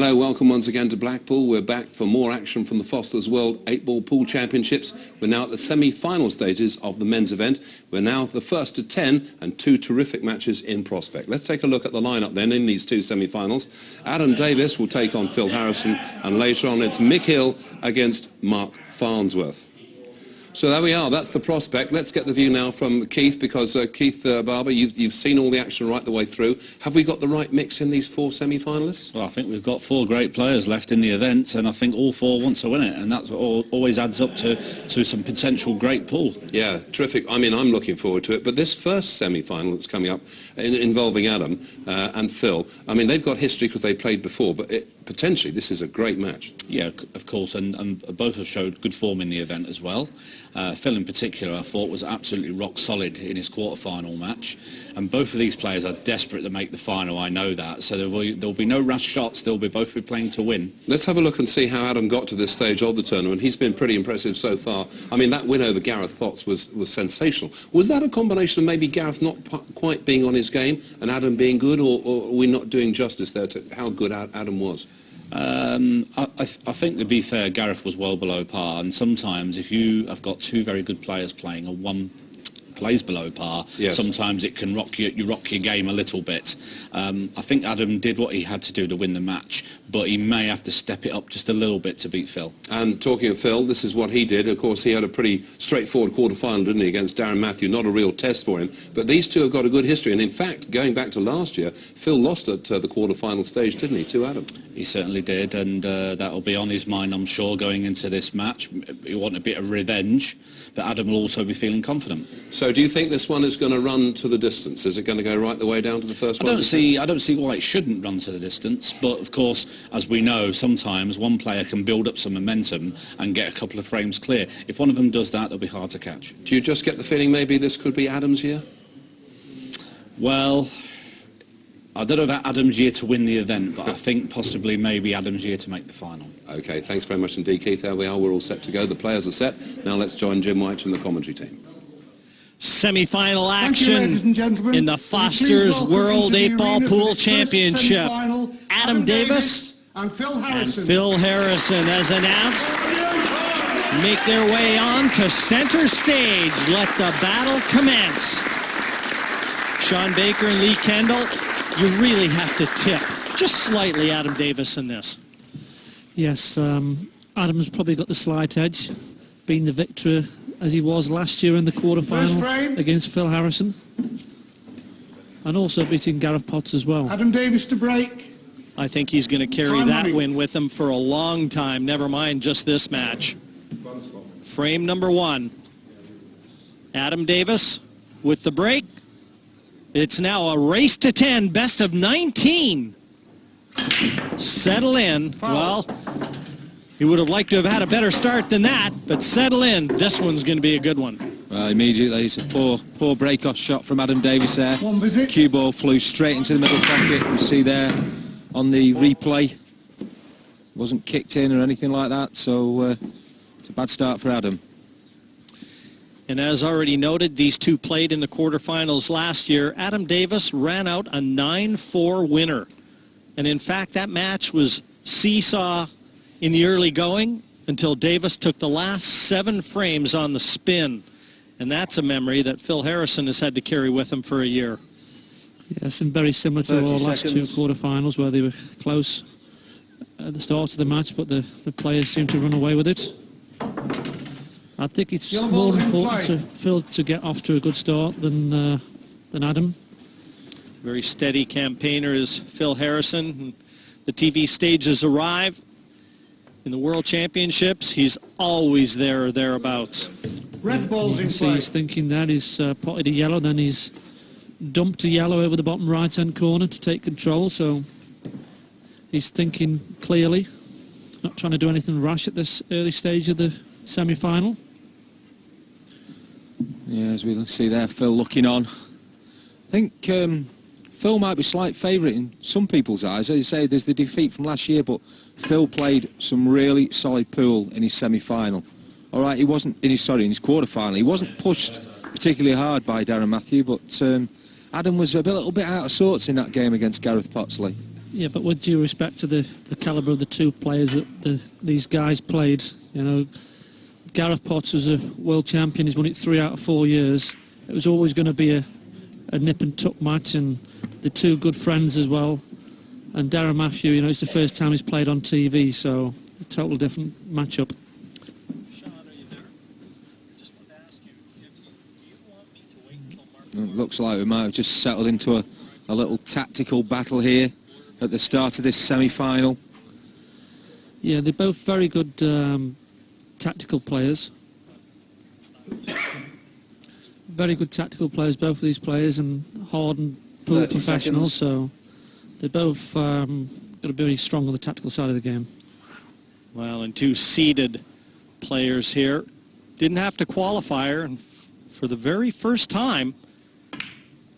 Hello, welcome once again to Blackpool. We're back for more action from the Foster's World 8-Ball Pool Championships. We're now at the semi-final stages of the men's event. We're now the first to 10 and 2 terrific matches in prospect. Let's take a look at the lineup then in these 2 semi-finals. Adam Davis will take on Phil Harrison, and later on it's Mick Hill against Mark Farnsworth. So there we are, that's the prospect. Let's get the view now from Keith, because Keith Barber, you've seen all the action right the way through. Have we got the right mix in these 4 semi-finalists? Well, I think we've got 4 great players left in the event, and I think all 4 want to win it, and that always adds up to some potential great pool. Yeah, terrific. I mean, I'm looking forward to it, but this first semi-final that's coming up involving Adam and Phil, I mean, they've got history because they played before, but potentially this is a great match. Yeah, of course, and both have showed good form in the event as well. Phil in particular, I thought, was absolutely rock solid in his quarter-final match, and both of these players are desperate to make the final, I know that, so there'll be no rash shots, they'll both be playing to win. Let's have a look and see how Adam got to this stage of the tournament. He's been pretty impressive so far. I mean, that win over Gareth Potts was sensational. Was that a combination of maybe Gareth not quite being on his game and Adam being good, or are we not doing justice there to how good Adam was? I think, to be fair, Gareth was well below par, and sometimes if you have got 2 very good players playing and one plays below par, yes, sometimes it can rock your game a little bit. I think Adam did what he had to do to win the match, but he may have to step it up just a little bit to beat Phil. And talking of Phil, this is what he did. Of course, he had a pretty straightforward quarter-final, didn't he, against Darren Matthew. Not a real test for him. But these 2 have got a good history. And in fact, going back to last year, Phil lost at the quarter-final stage, didn't he, to Adam? He certainly did, and that'll be on his mind, I'm sure, going into this match. He want a bit of revenge, but Adam will also be feeling confident. So do you think this one is going to run to the distance? Is it going to go right the way down to the first one? I don't see why it shouldn't run to the distance, but of course, as we know, sometimes one player can build up some momentum and get a couple of frames clear. If one of them does that, they'll be hard to catch. Do you just get the feeling maybe this could be Adam's year? Well, I don't know about Adam's year to win the event, but I think possibly maybe Adam's year to make the final. OK, thanks very much indeed, Keith. There we are, we're all set to go. The players are set. Now let's join Jim White and the commentary team. Semi-final action in the Foster's World 8-Ball Pool Championship. Adam Davis and Phil Harrison, as announced, make their way on to center stage. Let the battle commence. Sean Baker and Lee Kendall, you really have to tip just slightly Adam Davis in this. Yes, Adam's probably got the slight edge, being the victor as he was last year in the quarter-final against Phil Harrison, and also beating Gareth Potts as well. Adam Davis to break. I think he's going to carry that win with him for a long time, never mind just this match. Frame number 1. Adam Davis with the break. It's now a race to 10, best of 19. Settle in. Well, he would have liked to have had a better start than that, but settle in. This one's going to be a good one. Well, immediately, it's a poor break-off shot from Adam Davis there. Cue ball flew straight into the middle pocket. You see there on the replay. Wasn't kicked in or anything like that, so it's a bad start for Adam. And as already noted, these 2 played in the quarterfinals last year. Adam Davis ran out a 9-4 winner. And in fact, that match was seesaw in the early going until Davis took the last 7 frames on the spin. And that's a memory that Phil Harrison has had to carry with him for a year. Yes, and very similar to our last 2 quarterfinals, where they were close at the start of the match, but the players seemed to run away with it. I think it's more important to Phil to get off to a good start than Adam. Very steady campaigner is Phil Harrison. The TV stages arrive. In the World Championships, he's always there or thereabouts. Red balls in play. He's thinking that he's potted a yellow, then he's dumped a yellow over the bottom right-hand corner to take control, so he's thinking clearly, not trying to do anything rash at this early stage of the semi-final. Yeah, as we see there, Phil looking on. I think Phil might be slight favourite in some people's eyes. As you say, there's the defeat from last year, but Phil played some really solid pool in his semi-final. All right, he wasn't in his quarter-final. He wasn't pushed particularly hard by Darren Matthew, but Adam was a little bit out of sorts in that game against Gareth Potts. Yeah, but with due respect to the calibre of the two players that these guys played, you know, Gareth Potts was a world champion. He's won it 3 out of 4 years. It was always going to be a nip and tuck match, and the two good friends as well. And Darren Matthew, you know, it's the first time he's played on TV, so a total different matchup. Sean, are you there? I just wanted to ask you, do you want me to wait until Mark... It looks like we might have just settled into a little tactical battle here at the start of this semi-final. Yeah, they're both very good tactical players. Very good tactical players, both of these players, and hardened pool professionals, so they're both going to be very strong on the tactical side of the game. Well, and two seeded players here didn't have to qualifier, and for the very first time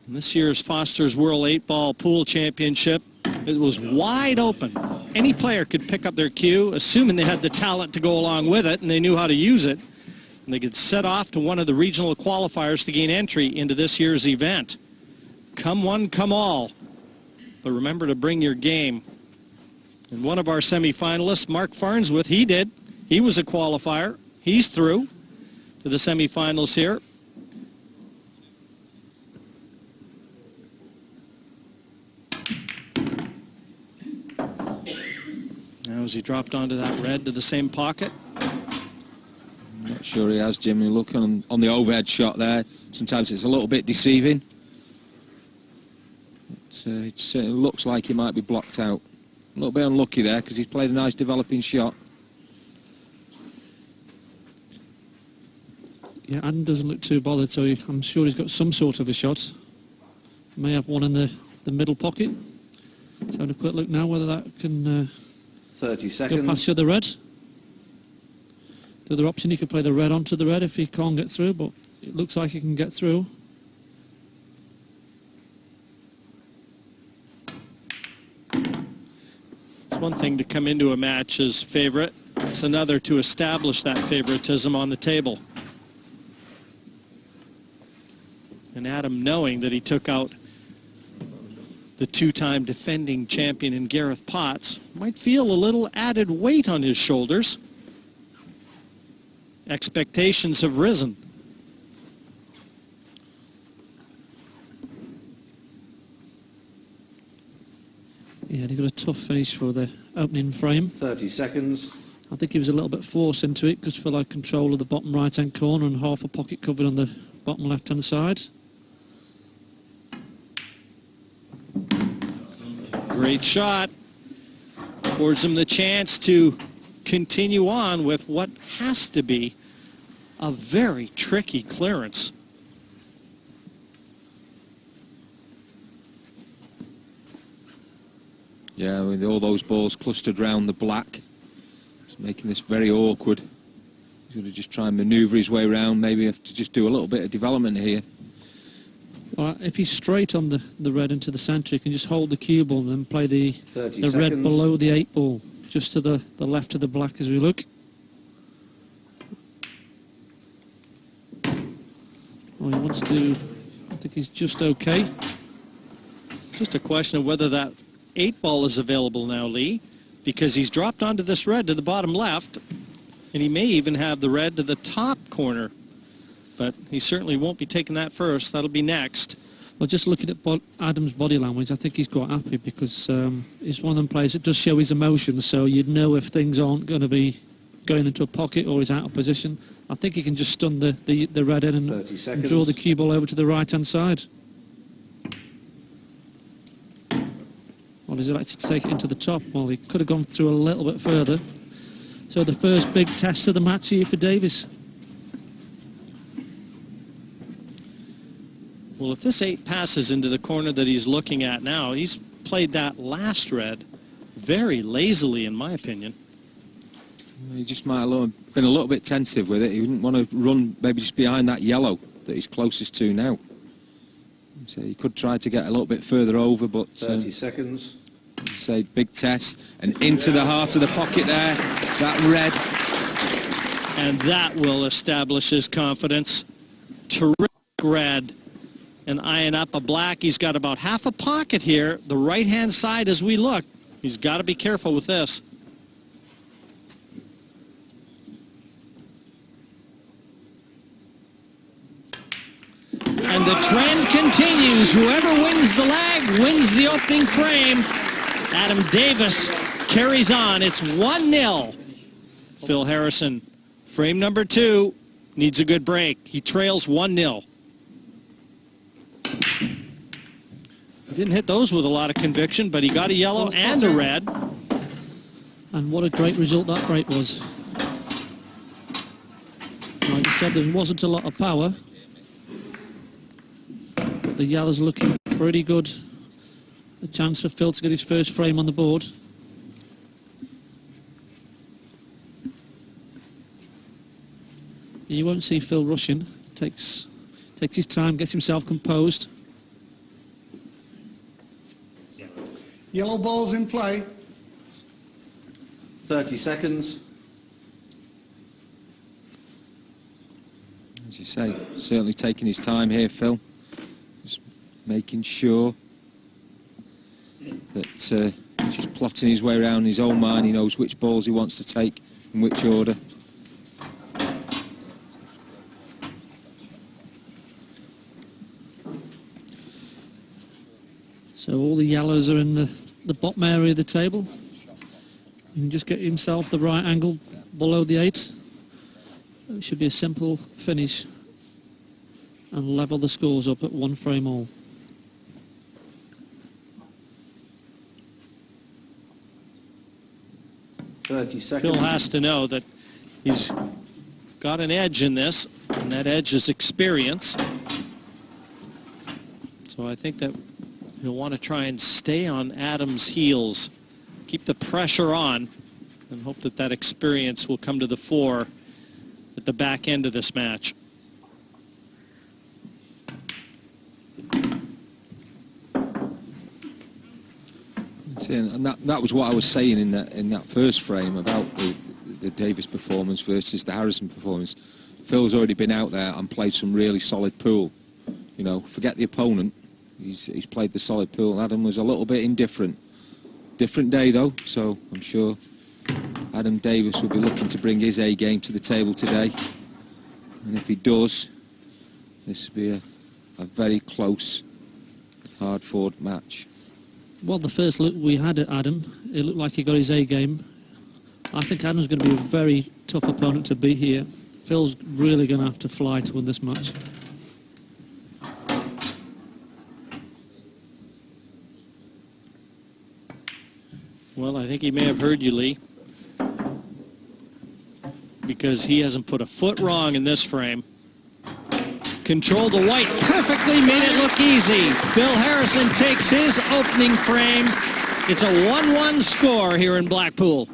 in this year's Foster's World 8-Ball Pool Championship, it was wide open. Any player could pick up their cue, assuming they had the talent to go along with it and they knew how to use it. And they could set off to one of the regional qualifiers to gain entry into this year's event. Come one, come all. But remember to bring your game. And one of our semifinalists, Mark Farnsworth, he did. He was a qualifier. He's through to the semifinals here. Now as he dropped onto that red to the same pocket. I'm not sure he has, Jimmy. Look on the overhead shot there. Sometimes it's a little bit deceiving. But, it certainly looks like he might be blocked out. A little bit unlucky there because he's played a nice developing shot. Yeah, Adam doesn't look too bothered, so I'm sure he's got some sort of a shot. May have one in the middle pocket. Let's have a quick look now whether that can 30 seconds. go past the other red. The other option, he could play the red onto the red if he can't get through, but it looks like he can get through. It's one thing to come into a match as favorite. It's another to establish that favoritism on the table. And Adam, knowing that he took out the two-time defending champion in Gareth Potts, might feel a little added weight on his shoulders. Expectations have risen. Yeah, they got a tough finish for the opening frame. 30 seconds. I think he was a little bit forced into it because Phil had control of the bottom right-hand corner and half a pocket covered on the bottom left-hand side. Great shot. Affords him the chance to continue on with what has to be a very tricky clearance. Yeah, with all those balls clustered round the black, it's making this very awkward. He's going to just try and manoeuvre his way around, maybe have to just do a little bit of development here. Well, if he's straight on the red into the centre, he can just hold the cue ball and then play the red below the 8-ball, just to the left of the black as we look. Oh, he wants to, I think he's just okay. Just a question of whether that 8-ball is available now, Lee, because he's dropped onto this red to the bottom left, and he may even have the red to the top corner. But he certainly won't be taking that first. That'll be next. Well, just looking at Adam's body language, I think he's quite happy because he's one of them players that does show his emotions, so you'd know if things aren't going to be going into a pocket or he's out of position. I think he can just stun the red in and draw the cue ball over to the right-hand side. Well, he's elected to take it into the top. Well, he could have gone through a little bit further. So the first big test of the match here for Davis. Well, if this 8 passes into the corner that he's looking at now, he's played that last red very lazily, in my opinion. He just might have been a little bit tentative with it. He didn't want to run maybe just behind that yellow that he's closest to now. So he could try to get a little bit further over, but 30 seconds. Say big test and into the heart of the pocket there. That red. And that will establish his confidence. Terrific red. and eyeing up a black. He's got about half a pocket here, the right-hand side as we look. He's got to be careful with this. And the trend continues. Whoever wins the leg wins the opening frame. Adam Davis carries on. It's 1-0. Phil Harrison, frame number 2, needs a good break. He trails 1-0. He didn't hit those with a lot of conviction, but he got a yellow and a red. And what a great result that break was. Like I said, there wasn't a lot of power. But the yellow's looking pretty good. A chance for Phil to get his first frame on the board. You won't see Phil rushing. Takes his time, gets himself composed. Yellow ball's in play. 30 seconds. As you say, certainly taking his time here, Phil. Just making sure that he's just plotting his way around in his own mind. He knows which balls he wants to take in which order. So all the yellows are in the bottom area of the table. He can just get himself the right angle below the 8. It should be a simple finish and level the scores up at 1 frame all. Phil has to know that he's got an edge in this, and that edge is experience. So I think that he'll want to try and stay on Adam's heels, keep the pressure on, and hope that that experience will come to the fore at the back end of this match. And that was what I was saying in that first frame about the Davis performance versus the Harrison performance. Phil's already been out there and played some really solid pool. You know, forget the opponent. He's played the solid pool. Adam was a little bit indifferent. Different day though, so I'm sure Adam Davis will be looking to bring his A game to the table today. And if he does, this will be a very close, hard-fought match. Well, the first look we had at Adam, it looked like he got his A game. I think Adam's going to be a very tough opponent to beat here. Phil's really going to have to fly to win this match. Well, I think he may have heard you, Lee, because he hasn't put a foot wrong in this frame. Controlled the white perfectly, made it look easy. Phil Harrison takes his opening frame. It's a 1-1 score here in Blackpool.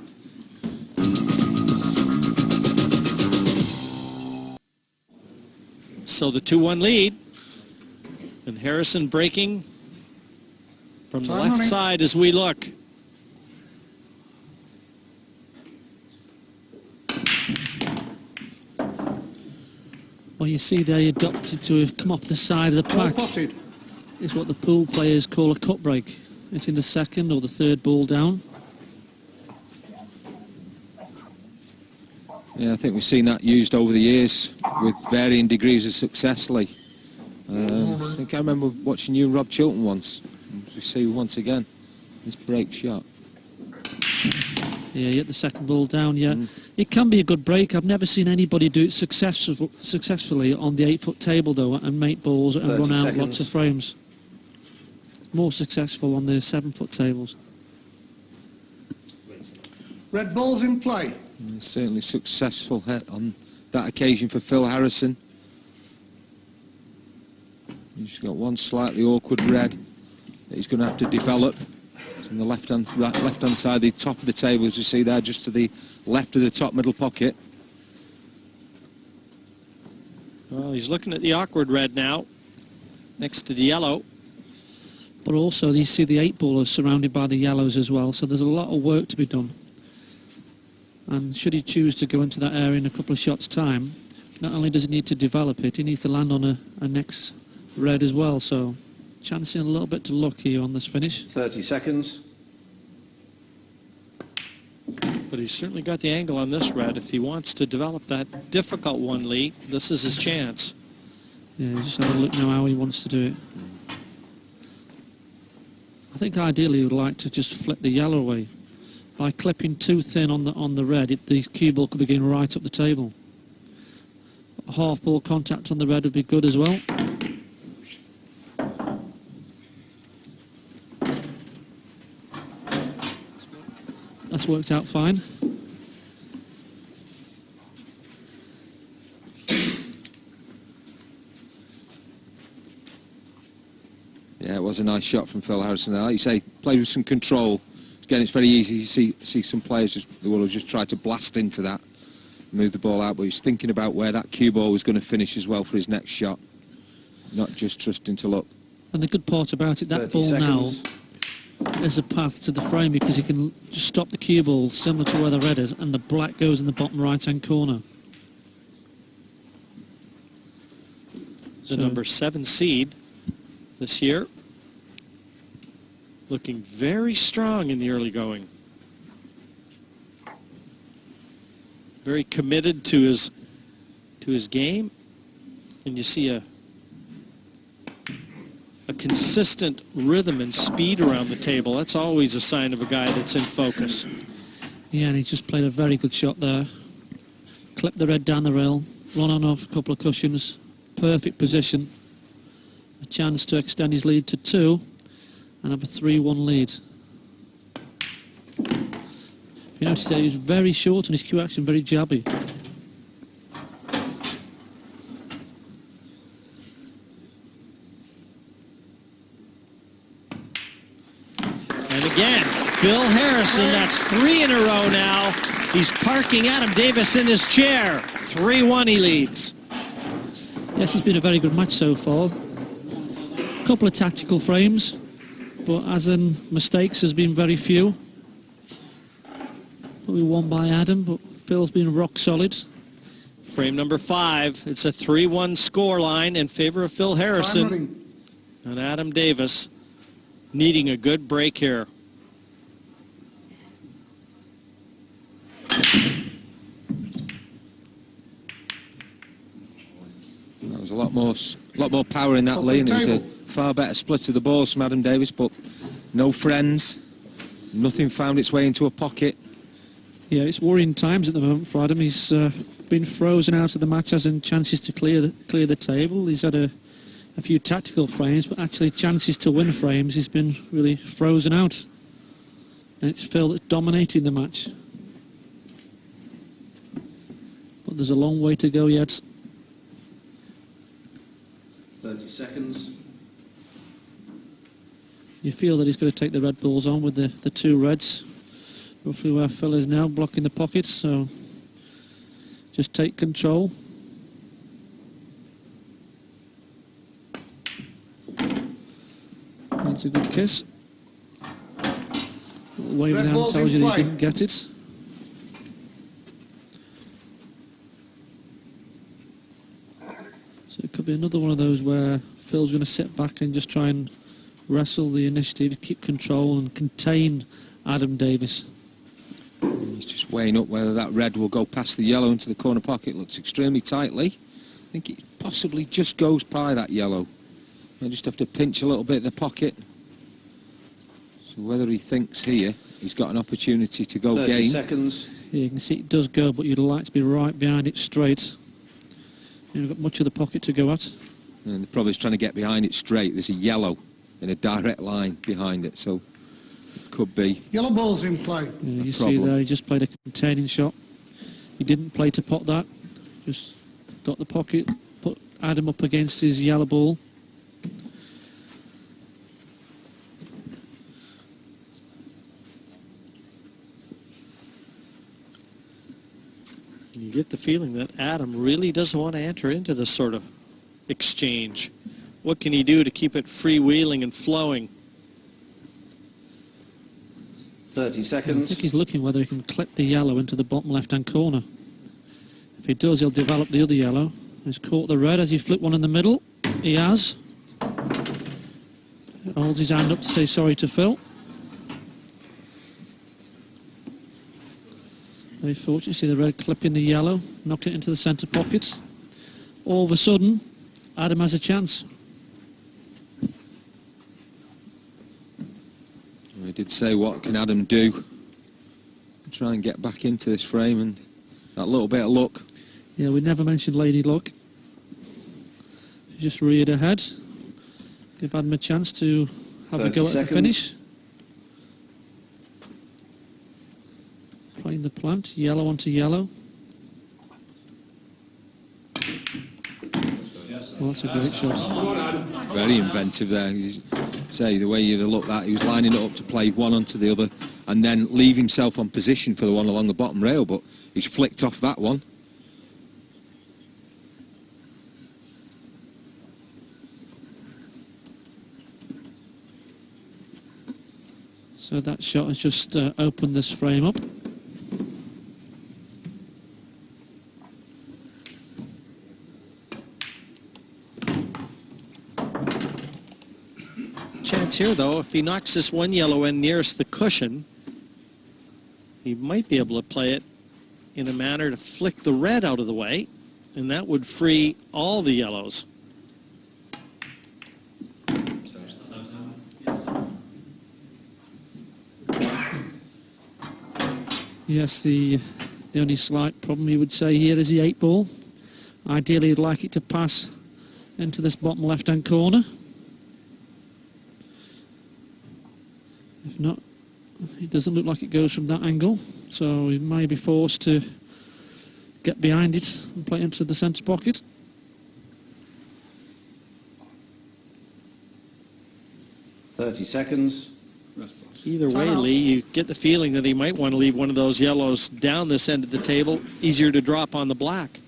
So the 2-1 lead, and Harrison breaking from the left side as we look. Well, you see they adopted to come off the side of the pack. It's what the pool players call a cut break. It's in the second or the third ball down. Yeah, I think we've seen that used over the years with varying degrees of success, Lee. I think I remember watching you and Rob Chilton once. We see once again this break shot. Yeah, you get the second ball down, yeah. It can be a good break. I've never seen anybody do it successfully on the 8-foot table, though, and make balls and run out lots of frames. More successful on the 7-foot tables. Red ball's in play. And certainly successful hit on that occasion for Phil Harrison. He's got one slightly awkward red that he's going to have to develop. On the left-hand side, the top of the table, as you see there, just to the left of the top middle pocket. Well, he's looking at the awkward red now, next to the yellow. But also, you see the 8-ballers surrounded by the yellows as well, so there's a lot of work to be done. And should he choose to go into that area in a couple of shots' time, not only does he need to develop it, he needs to land on a next red as well, so chancing a little bit to luck here on this finish. 30 seconds. But he's certainly got the angle on this red. If he wants to develop that difficult one, Lee, this is his chance. Yeah, just have a look now how he wants to do it. I think ideally he would like to just flip the yellow away. By clipping too thin on the red, the cue ball could be going right up the table. A half ball contact on the red would be good as well. That's worked out fine. Yeah, it was a nice shot from Phil Harrison there. Like you say, played with some control. Again, it's very easy to see some players who will have just tried to blast into that, move the ball out, but he's thinking about where that cue ball was going to finish as well for his next shot, not just trusting to luck. And the good part about it, that ball seconds. now is a path to the frame because you can just stop the cue ball similar to where the red is, and the black goes in the bottom right-hand corner. The number 7 seed this year, looking very strong in the early going. Very committed to his game, and you see a consistent rhythm and speed around the table. That's always a sign of a guy that's in focus. Yeah, and he just played a very good shot there. Clipped the red down the rail, run on off a couple of cushions, perfect position. A chance to extend his lead to 2 and have a 3-1 lead. You notice that he's very short and his cue action very jabby. And again, Phil Harrison, that's 3 in a row now. He's parking Adam Davis in his chair. 3-1 he leads. Yes, it's been a very good match so far. A couple of tactical frames, but as in mistakes has been very few. Probably won by Adam, but Phil's been rock solid. Frame number 5. It's a 3-1 score line in favor of Phil Harrison. And Adam Davis needing a good break here. There was a lot more power in that lane. It was a far better split of the balls from Adam Davis, but no friends. Nothing found its way into a pocket. Yeah, it's worrying times at the moment for Adam. He's been frozen out of the match, as in chances to clear the table. He's had a few tactical frames, but actually chances to win frames, he's been really frozen out. And it's Phil that's dominating the match. But there's a long way to go yet. 30 seconds. You feel that he's going to take the red balls on with the 2 reds. Roughly where Phil is now, blocking the pockets, so just take control. That's a good kiss. Wave hand tells you that he didn't get it. So it could be another one of those where Phil's going to sit back and just try and wrestle the initiative, keep control and contain Adam Davis. He's just weighing up whether that red will go past the yellow into the corner pocket. Looks extremely tightly. I think it possibly just goes by that yellow. I just have to pinch a little bit of the pocket. So whether he thinks here he's got an opportunity to go 30 game. seconds. Yeah, you can see it does go, but you'd like to be right behind it straight. You haven't got much of the pocket to go at. And the problem is trying to get behind it straight. There's a yellow in a direct line behind it, so it could be. Yellow ball's in play. Yeah, you see there, he just played a containing shot. He didn't play to pot that. Just got the pocket, put Adam up against his yellow ball. You get the feeling that Adam really doesn't want to enter into this sort of exchange. What can he do to keep it freewheeling and flowing? 30 I seconds. think he's looking whether he can clip the yellow into the bottom left-hand corner. If he does, he'll develop the other yellow. He's caught the red as he flipped one in the middle. He has. holds his hand up to say sorry to Phil. Very fortunate, see the red clipping the yellow, knocking it into the centre pocket. All of a sudden, Adam has a chance. I did say, what can Adam do? Try and get back into this frame, and that little bit of luck. Yeah, we never mentioned Lady Luck. Just reared ahead. Give Adam a chance to have a go at the finish. Playing the plant, yellow onto yellow. Well, that's a great shot. Very inventive there. Say, the way you'd have looked at, he was lining it up to play one onto the other and then leave himself on position for the one along the bottom rail, but he's flicked off that one. So that shot has just opened this frame up. Chance here, though, if he knocks this one yellow end nearest the cushion, he might be able to play it in a manner to flick the red out of the way, and that would free all the yellows. Yes, the only slight problem you would say here is the 8 ball. Ideally, you'd like it to pass into this bottom left-hand corner. If not, it doesn't look like it goes from that angle, so he may be forced to get behind it and play into the centre pocket. .30 Either way, Lee, you get the feeling that he might want to leave one of those yellows down this end of the table, easier to drop on the black.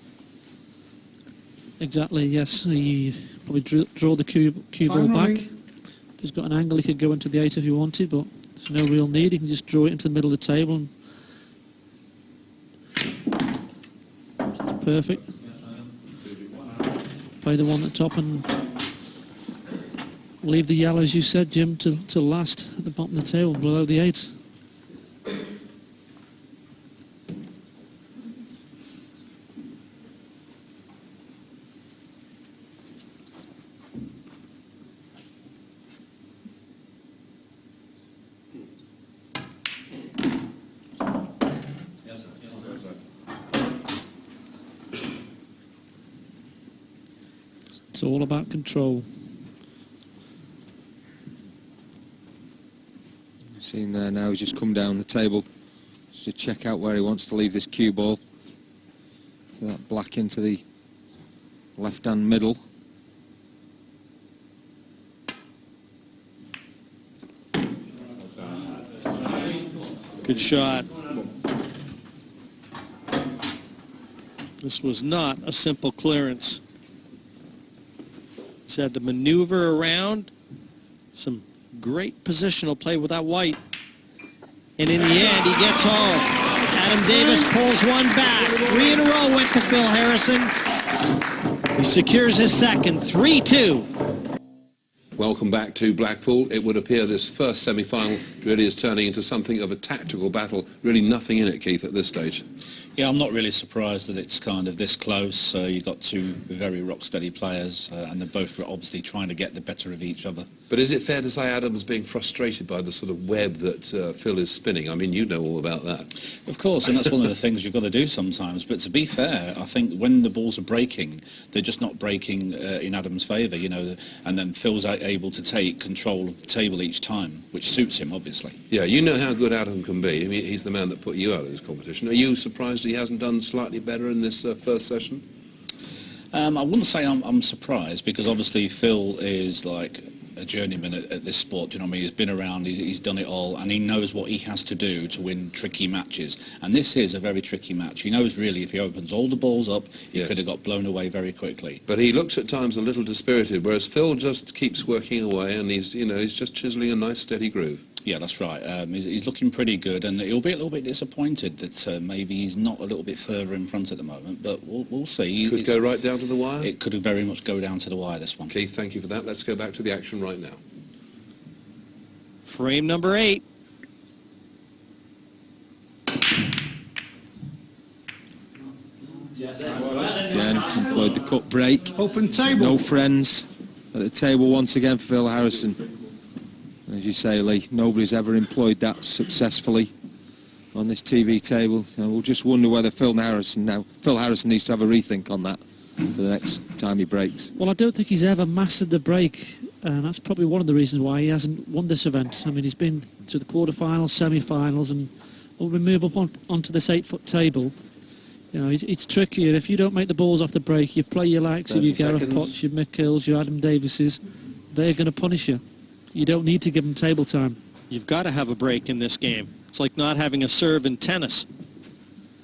Exactly, yes. He probably draw the cue ball back. He's got an angle, he could go into the 8 if he wanted, but there's no real need. He can just draw it into the middle of the table. And perfect. Play the one at the top and leave the yellow, as you said, Jim, to last at the bottom of the table, below the 8. It's all about control. Seen there now, he's just come down the table just to check out where he wants to leave this cue ball. So that black into the left-hand middle. Good shot. This was not a simple clearance. He's had to maneuver around. Some great positional play with that white. And in the end, he gets home. Adam Davis pulls one back. 3 in a row went to Phil Harrison. He secures his second, 3-2. Welcome back to Blackpool. It would appear this first semi-final really is turning into something of a tactical battle. Really nothing in it, Keith, at this stage. Yeah, I'm not really surprised that it's kind of this close. You've got two very rock-steady players, and they're both obviously trying to get the better of each other. But is it fair to say Adam's being frustrated by the sort of web that Phil is spinning? I mean, you know all about that. Of course, and that's one of the things you've got to do sometimes. But to be fair, I think when the balls are breaking, they're just not breaking in Adam's favour, you know, and then Phil's able to take control of the table each time, which suits him, obviously. Yeah, you know how good Adam can be. I mean, he's the man that put you out of this competition. Are you surprised he hasn't done slightly better in this first session? I wouldn't say I'm surprised, because obviously Phil is like a journeyman at this sport, do you know what I mean? He's been around, he's done it all, and he knows what he has to do to win tricky matches. And this is a very tricky match. He knows really if he opens all the balls up, he could have got blown away very quickly. But he looks at times a little dispirited, whereas Phil just keeps working away, and he's just chiseling a nice steady groove. Yeah, that's right. He's looking pretty good, and he'll be a little bit disappointed that maybe he's not a little bit further in front at the moment, but we'll see. Could go right down to the wire? It could very much go down to the wire, this one. Keith, thank you for that. Let's go back to the action right now. Frame number 8. Again, employed the cut break. Open table. No friends at the table once again for Phil Harrison. As you say, Lee, nobody's ever employed that successfully on this TV table. And we'll just wonder whether Phil Harrison needs to have a rethink on that for the next time he breaks. Well, I don't think he's ever mastered the break, and that's probably one of the reasons why he hasn't won this event. I mean, he's been to the quarterfinals, semi-finals, and when we move up onto this 8-foot table, you know, it's trickier. If you don't make the balls off the break, you play your likes of your Gareth Potts, your Mick Hills, your Adam Davises, they're going to punish you. You don't need to give them table time. You've got to have a break in this game. It's like not having a serve in tennis.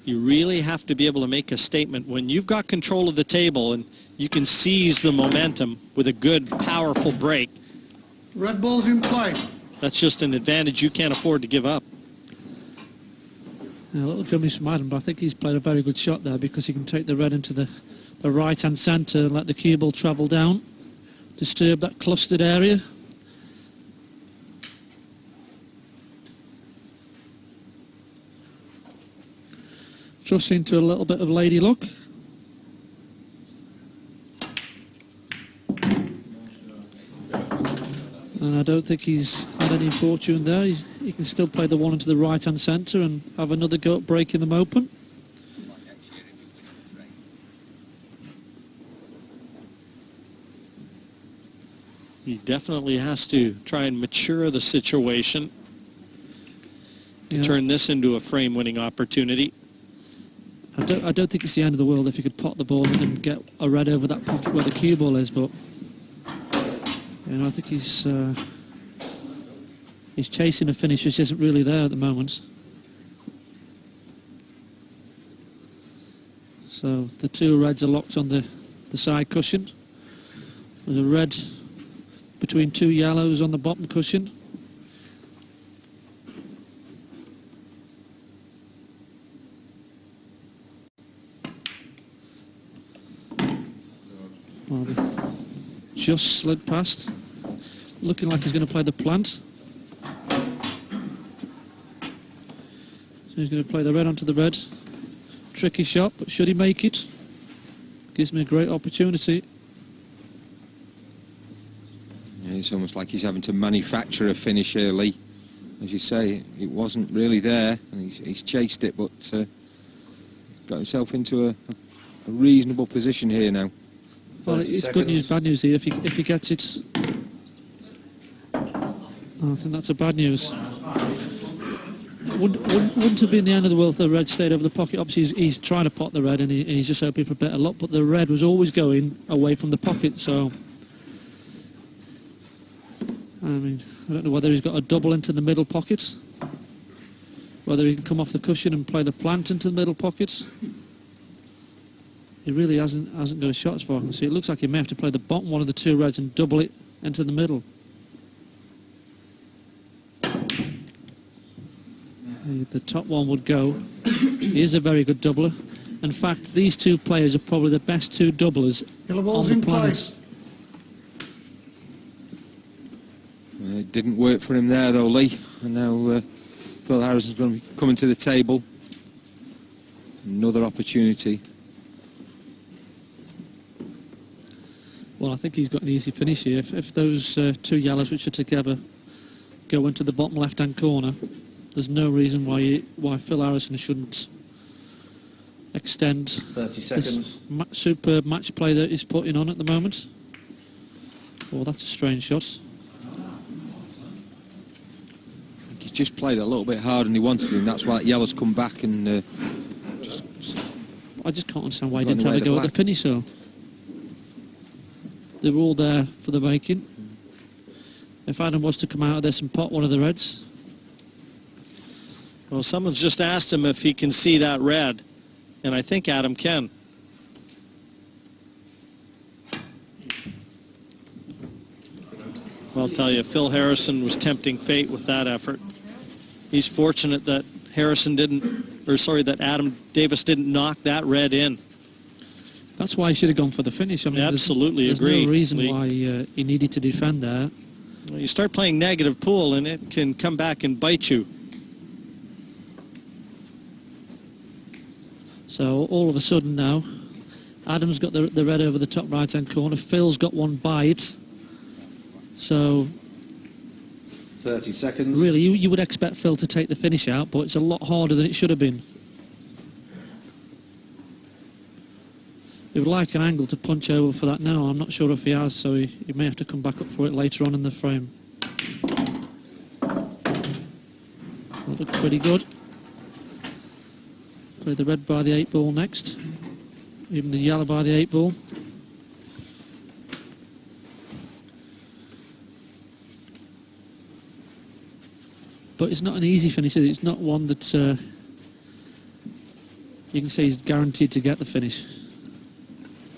You really have to be able to make a statement. When you've got control of the table and you can seize the momentum with a good, powerful break. Red ball's in play. That's just an advantage you can't afford to give up. A little gummies from Adam, but I think he's played a very good shot there because he can take the red into the right-hand centre and let the cue ball travel down, disturb that clustered area. Just into a little bit of lady luck. And I don't think he's had any fortune there. He can still play the one into the right-hand centre and have another go at breaking them open. He definitely has to try and mature the situation to turn this into a frame-winning opportunity. I don't think it's the end of the world if you could pot the ball and get a red over that pocket where the cue ball is, but you know, I think he's chasing a finish which isn't really there at the moment. So the two reds are locked on the side cushion. There's a red between two yellows on the bottom cushion. Well, just slid past, looking like he's going to play the plant. So he's going to play the red onto the red. Tricky shot, but should he make it? Gives me a great opportunity. Yeah, it's almost like he's having to manufacture a finish here, Lee. As you say, it wasn't really there, and he's chased it, but got himself into a reasonable position here now. Well, it's good news, bad news here. If he gets it, I think that's a bad news. Wouldn't have been the end of the world if the red stayed over the pocket. Obviously, he's trying to pot the red, and he's just hoping for better luck. But the red was always going away from the pocket, so I mean, I don't know whether he's got a double into the middle pocket, whether he can come off the cushion and play the plant into the middle pocket. He really hasn't got a shot as far as I can see. It looks like he may have to play the bottom one of the two reds and double it into the middle. The top one would go. He is a very good doubler. In fact, these two players are probably the best two doublers on the planet. It didn't work for him there, though, Lee. And now Phil Harrison's going to be coming to the table. Another opportunity. Well, I think he's got an easy finish here. If those two yellows which are together go into the bottom left-hand corner, there's no reason why Phil Harrison shouldn't extend 30 seconds. This superb match play that he's putting on at the moment. Oh, that's a strange shot. He just played a little bit harder than he wanted to, and that's why yellow's come back and I just can't understand why he didn't have a go at the finish, though. They were all there for the making. If Adam was to come out of this and pot one of the reds. Well, someone's just asked him if he can see that red, and I think Adam can. Well, I'll tell you, Phil Harrison was tempting fate with that effort. He's fortunate that that Adam Davis didn't knock that red in. That's why he should have gone for the finish. I mean, absolutely there's agree. no reason why he needed to defend there. You start playing negative pool and it can come back and bite you. So all of a sudden now, Adam's got the red over the top right-hand corner. Phil's got one bite. So 30 seconds. really, you would expect Phil to take the finish out, but it's a lot harder than it should have been. He would like an angle to punch over for that now. I'm not sure if he has, so he may have to come back up for it later on in the frame. That looked pretty good. Play the red by the 8 ball next. Even the yellow by the 8 ball. But it's not an easy finish. It's not one that you can say he's guaranteed to get the finish.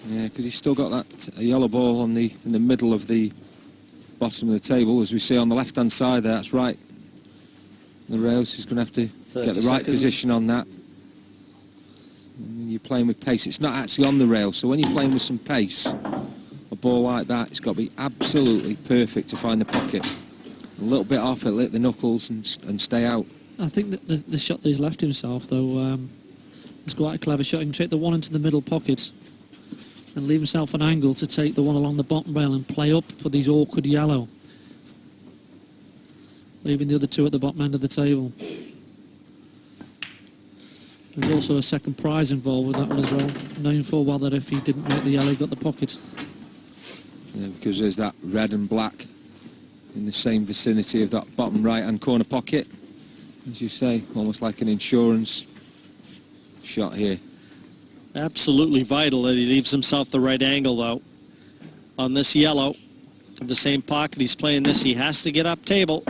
Yeah, because he's still got that yellow ball in the middle of the bottom of the table, as we see on the left-hand side there. That's right. The rails, he's going to have to get the right position on that. And you're playing with pace. It's not actually on the rail, so when you're playing with some pace, a ball like that, it's got to be absolutely perfect to find the pocket. A little bit off it, lick the knuckles and stay out. I think that the shot that he's left himself, though, is quite a clever shot. He can take the one into the middle pocket and leave himself an angle to take the one along the bottom rail and play up for these awkward yellow, leaving the other two at the bottom end of the table. There's also a second prize involved with that one as well, knowing full well that if he didn't make the yellow, he got the pocket. Yeah, because there's that red and black in the same vicinity of that bottom right-hand corner pocket. As you say, almost like an insurance shot here. Absolutely vital that he leaves himself the right angle, though. On this yellow, in the same pocket he's playing this, he has to get up table.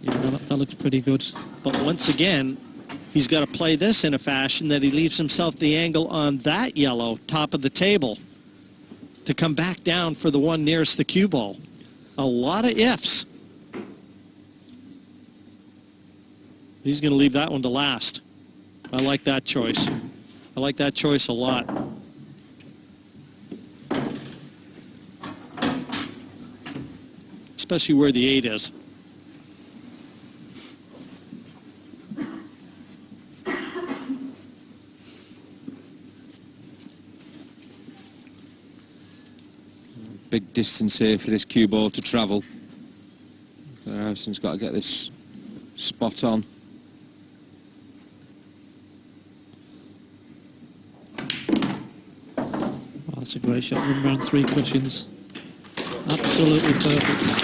Yeah, that looks pretty good. But once again, he's got to play this in a fashion that he leaves himself the angle on that yellow, top of the table, to come back down for the one nearest the cue ball. A lot of ifs. He's going to leave that one to last. I like that choice. I like that choice a lot. Especially where the 8 is. Big distance here for this cue ball to travel. So Harrison's got to get this spot on. That's a great shot, run around 3 cushions. Absolutely perfect.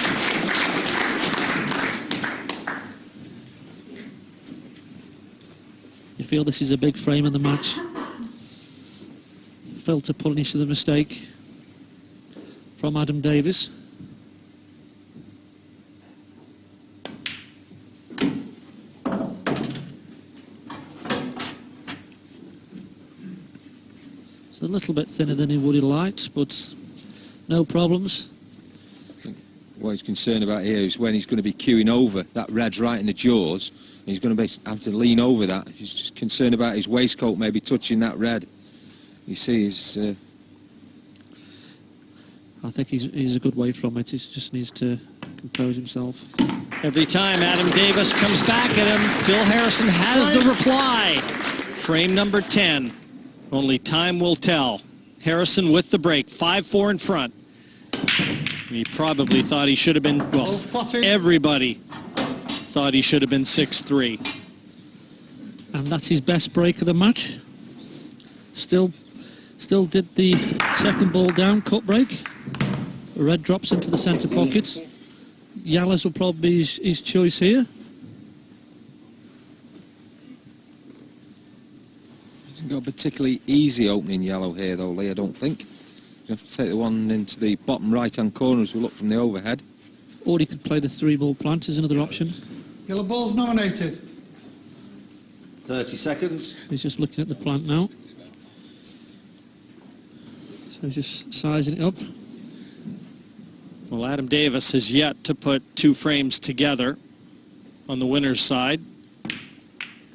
You feel this is a big frame in the match. Phil to punish the mistake from Adam Davis. It's a little bit thinner than he would have liked, but no problems. What he's concerned about here is when he's going to be cueing over, that red's right in the jaws, and he's going to have to lean over that. He's just concerned about his waistcoat maybe touching that red. You see, I think he's a good way from it. He just needs to compose himself. Every time Adam Davis comes back at him, Phil Harrison has the reply. Frame number 10. Only time will tell. Harrison with the break, 5-4 in front. He probably thought he should have been, well, everybody thought he should have been 6-3. And that's his best break of the match. Still did the second ball down, cut break. Red drops into the centre pocket. Yellows will probably be his choice here. Hasn't got a particularly easy opening yellow here though, Lee, I don't think. You have to take the one into the bottom right-hand corner as we look from the overhead. Or he could play the 3-ball plant as another option. Yellow ball's nominated. 30 seconds. He's just looking at the plant now. So he's just sizing it up. Well, Adam Davis has yet to put 2 frames together on the winner's side.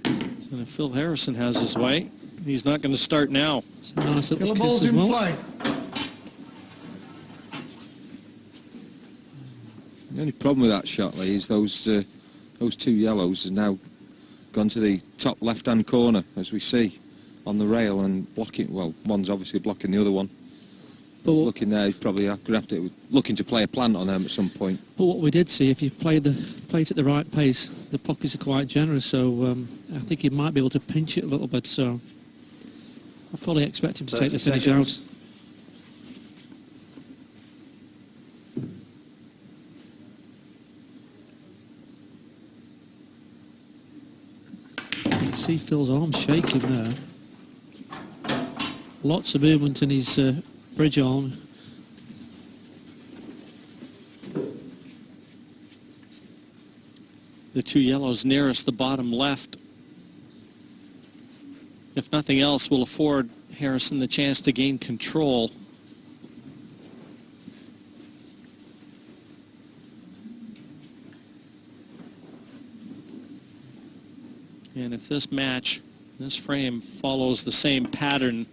And if Phil Harrison has his way, he's not going to start now. It's a nice little Yellow kiss ball's as in well. play. The only problem with that shot, Lee, is those two yellows have now gone to the top left-hand corner, as we see on the rail, and blocking. Well, one's obviously blocking the other one. But looking there, he's probably looking to play a plant on them at some point. But what we did see, if you played it at the right pace, the pockets are quite generous. So I think he might be able to pinch it a little bit. So I fully expect him to take the finish out. You can see Phil's arms shaking there. Lots of movement in his bridge arm. The two yellows nearest the bottom left, if nothing else, will afford Harrison the chance to gain control. And if this match, this frame, follows the same pattern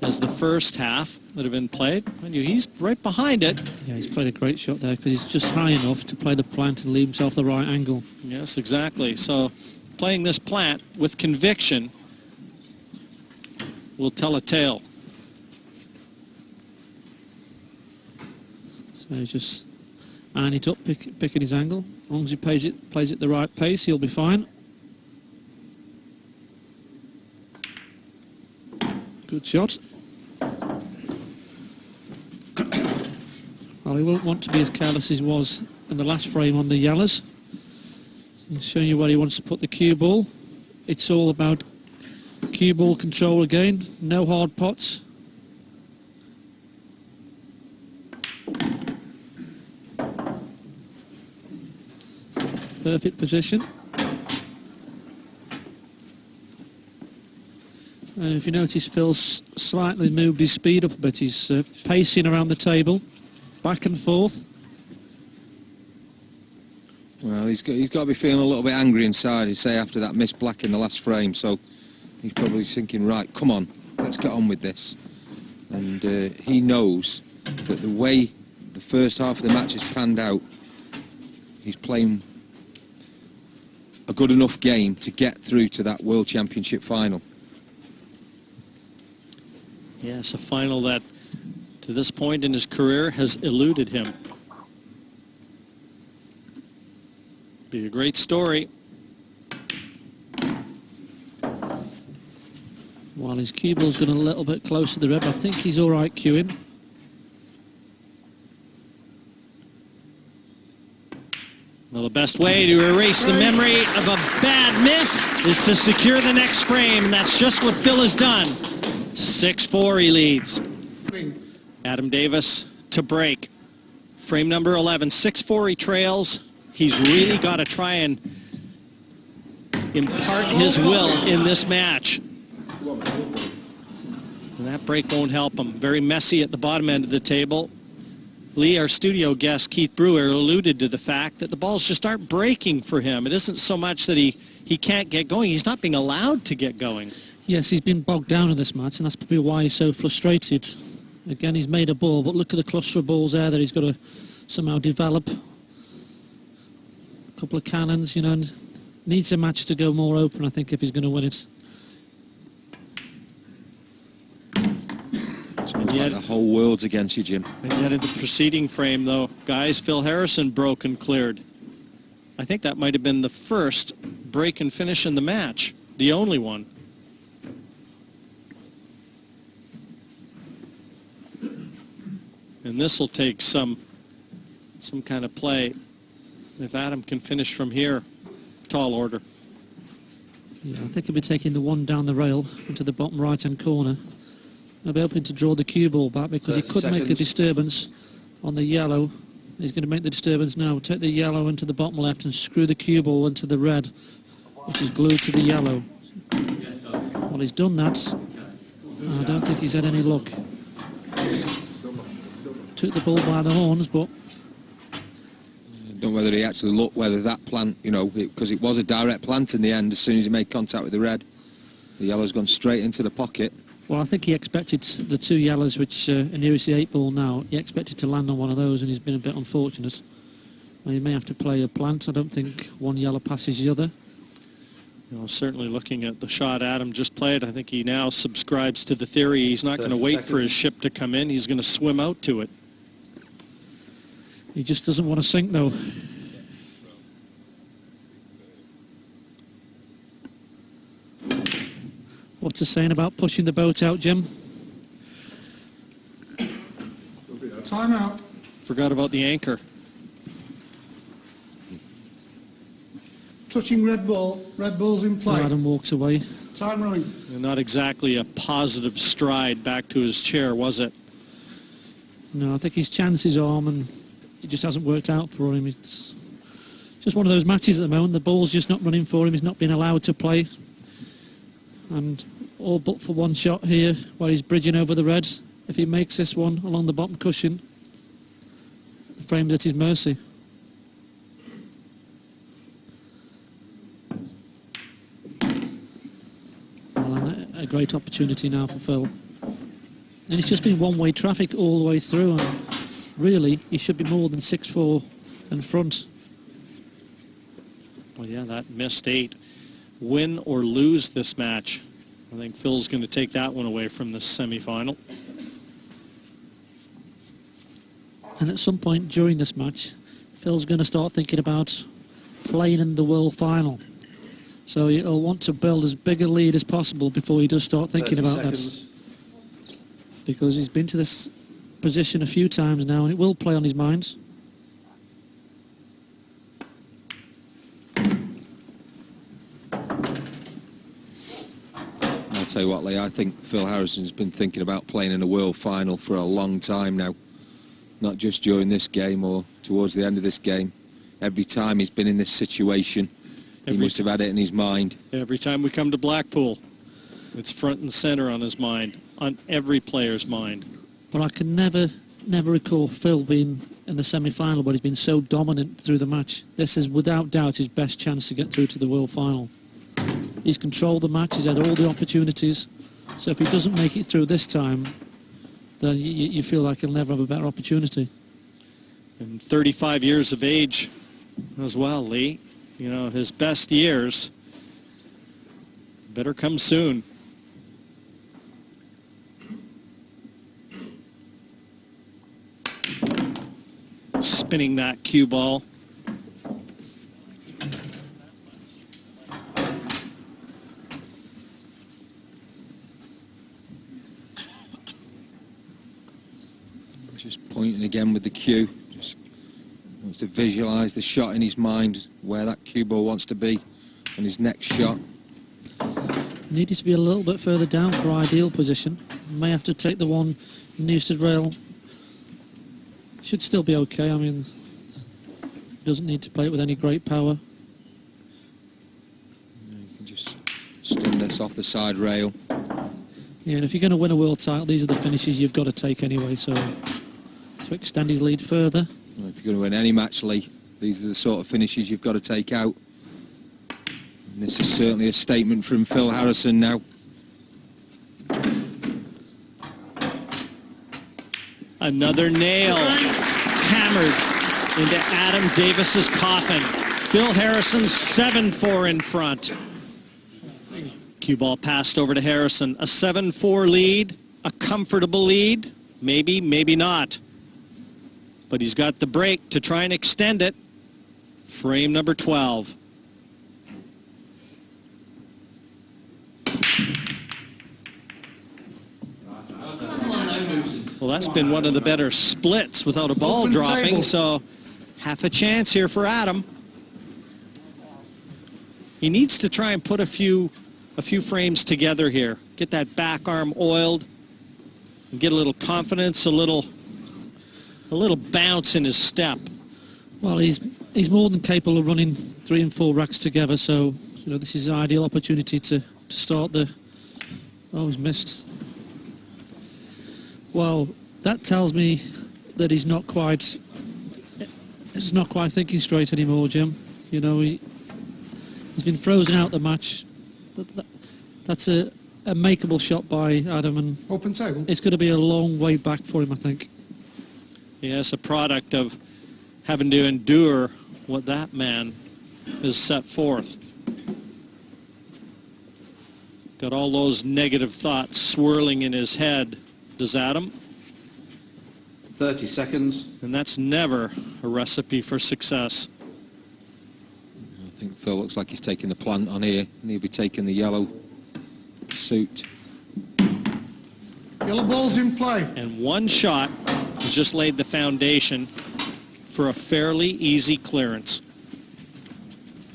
as the first half that have been played, he's right behind it. Yeah, he's played a great shot there because he's just high enough to play the plant and leave himself the right angle. Yes, exactly. So playing this plant with conviction will tell a tale. So he's just eyeing it up, picking his angle. As long as he plays it the right pace, he'll be fine. Good shot. Well, he won't want to be as careless as he was in the last frame on the yellows. He's showing you where he wants to put the cue ball. It's all about cue ball control again. No hard pots. Perfect position. And if you notice, Phil's slightly moved his speed up a bit. He's pacing around the table, back and forth. Well, he's got to be feeling a little bit angry inside, he'd say, after that missed black in the last frame. So he's probably thinking, right, come on, let's get on with this. And he knows that the way the first half of the match is panned out, he's playing a good enough game to get through to that World Championship final. Yes, a final that, to this point in his career, has eluded him. Be a great story. While his cue ball's gone a little bit closer to the red, I think he's all right cueing. Well, the best way to erase the memory of a bad miss is to secure the next frame, and that's just what Phil has done. 6-4 he leads. Adam Davis to break. Frame number 11, 6-4 he trails. He's really got to try and impart his will in this match. And that break won't help him. Very messy at the bottom end of the table. Lee, our studio guest, Keith Brewer, alluded to the fact that the balls just aren't breaking for him. It isn't so much that he can't get going. He's not being allowed to get going. Yes, he's been bogged down in this match, and that's probably why he's so frustrated. Again, he's made a ball, but look at the cluster of balls there that he's got to somehow develop. A couple of cannons, and needs a match to go more open, I think, if he's going to win it. And yet, the whole world's against you, Jim. And yet in the preceding frame, though, guys, Phil Harrison broke and cleared. I think that might have been the first break and finish in the match, the only one. And this will take some kind of play. If Adam can finish from here, tall order. Yeah, I think he'll be taking the one down the rail into the bottom right-hand corner. He'll be hoping to draw the cue ball back because he could make a disturbance on the yellow. He's going to make the disturbance now. Take the yellow into the bottom left and screw the cue ball into the red, which is glued to the yellow. Well, he's done that. I don't think he's had any luck. Took the ball by the horns, but... I don't know whether he actually looked whether that plant, because it was a direct plant in the end as soon as he made contact with the red. The yellow's gone straight into the pocket. Well, I think he expected the two yellows, which are nearest the 8 ball now, he expected to land on one of those, and he's been a bit unfortunate. Well, he may have to play a plant. I don't think one yellow passes the other. You know, certainly looking at the shot Adam just played, I think he now subscribes to the theory he's not going to wait for his ship to come in. He's going to swim out to it. He just doesn't want to sink, though. What's it saying about pushing the boat out, Jim? Time out. Forgot about the anchor. Touching red ball. Red ball's in play. Adam walks away. Time running. And not exactly a positive stride back to his chair, was it? No, I think his chance is arm, and it just hasn't worked out for him. It's just one of those matches at the moment. The ball's just not running for him. He's not being allowed to play. And all but for one shot here, where he's bridging over the red. If he makes this one along the bottom cushion, the frame's at his mercy. A great opportunity now for Phil. And it's just been one-way traffic all the way through, and really he should be more than 6-4 in front. Well, yeah, that missed 8. Win or lose this match, I think Phil's going to take that one away from this semi-final. And at some point during this match, Phil's going to start thinking about playing in the World Final. So he'll want to build as big a lead as possible before he does start thinking about that. Because he's been to this position a few times now, and it will play on his mind. I'll tell you what, Lee, I think Phil Harrison's been thinking about playing in a World Final for a long time now. Not just during this game or towards the end of this game. Every time he's been in this situation, he must have had it in his mind. Every time we come to Blackpool, it's front and center on his mind, on every player's mind. But I can never recall Phil being in the semi-final, but he's been so dominant through the match. This is without doubt his best chance to get through to the World Final. He's controlled the match, he's had all the opportunities. So if he doesn't make it through this time, then you feel like he'll never have a better opportunity. And 35 years of age as well, Lee. You know, his best years better come soon. Spinning that cue ball. Just pointing again with the cue. Just wants to visualise the shot in his mind, where that cue ball wants to be on his next shot. Needed to be a little bit further down for ideal position. May have to take the one nearest the rail. Should still be okay. I mean, doesn't need to play it with any great power. You can just stun this off the side rail. Yeah, and if you're going to win a world title, these are the finishes you've got to take anyway. So to extend his lead further. Well, if you're going to win any match, Lee, these are the sort of finishes you've got to take out. And this is certainly a statement from Phil Harrison now. Another nail hammered into Adam Davis's coffin. Phil Harrison 7-4 in front. Cue ball passed over to Harrison. A 7-4 lead, a comfortable lead. Maybe, maybe not. But he's got the break to try and extend it. Frame number 12. Well, that's been one of the better splits without a ball dropping, so half a chance here for Adam. He needs to try and put a few frames together here. Get that back arm oiled and get a little confidence, a little bounce in his step. Well, he's more than capable of running 3 and 4 racks together, so you know this is an ideal opportunity to start the... Oh, he's missed. Well, that tells me that he's not quite thinking straight anymore, Jim. You know, he's been frozen out the match. That's a makeable shot by Adam, and open table. It's going to be a long way back for him, I think. Yes, a product of having to endure what that man has set forth. Got all those negative thoughts swirling in his head, does Adam? 30 seconds. And that's never a recipe for success. I think Phil looks like he's taking the plant on here, and he'll be taking the yellow suit. Yellow ball's in play. And one shot has just laid the foundation for a fairly easy clearance.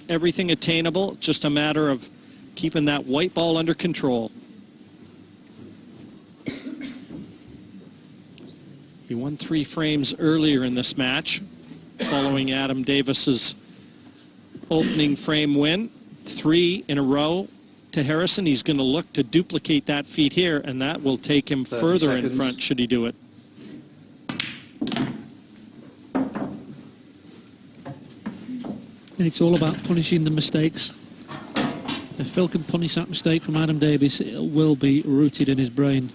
Everything attainable, just a matter of keeping that white ball under control. He won 3 frames earlier in this match, following Adam Davis's opening frame win. 3 in a row to Harrison. He's going to look to duplicate that feat here, and that will take him further in front should he do it. And it's all about punishing the mistakes. If Phil can punish that mistake from Adam Davis, it will be rooted in his brain.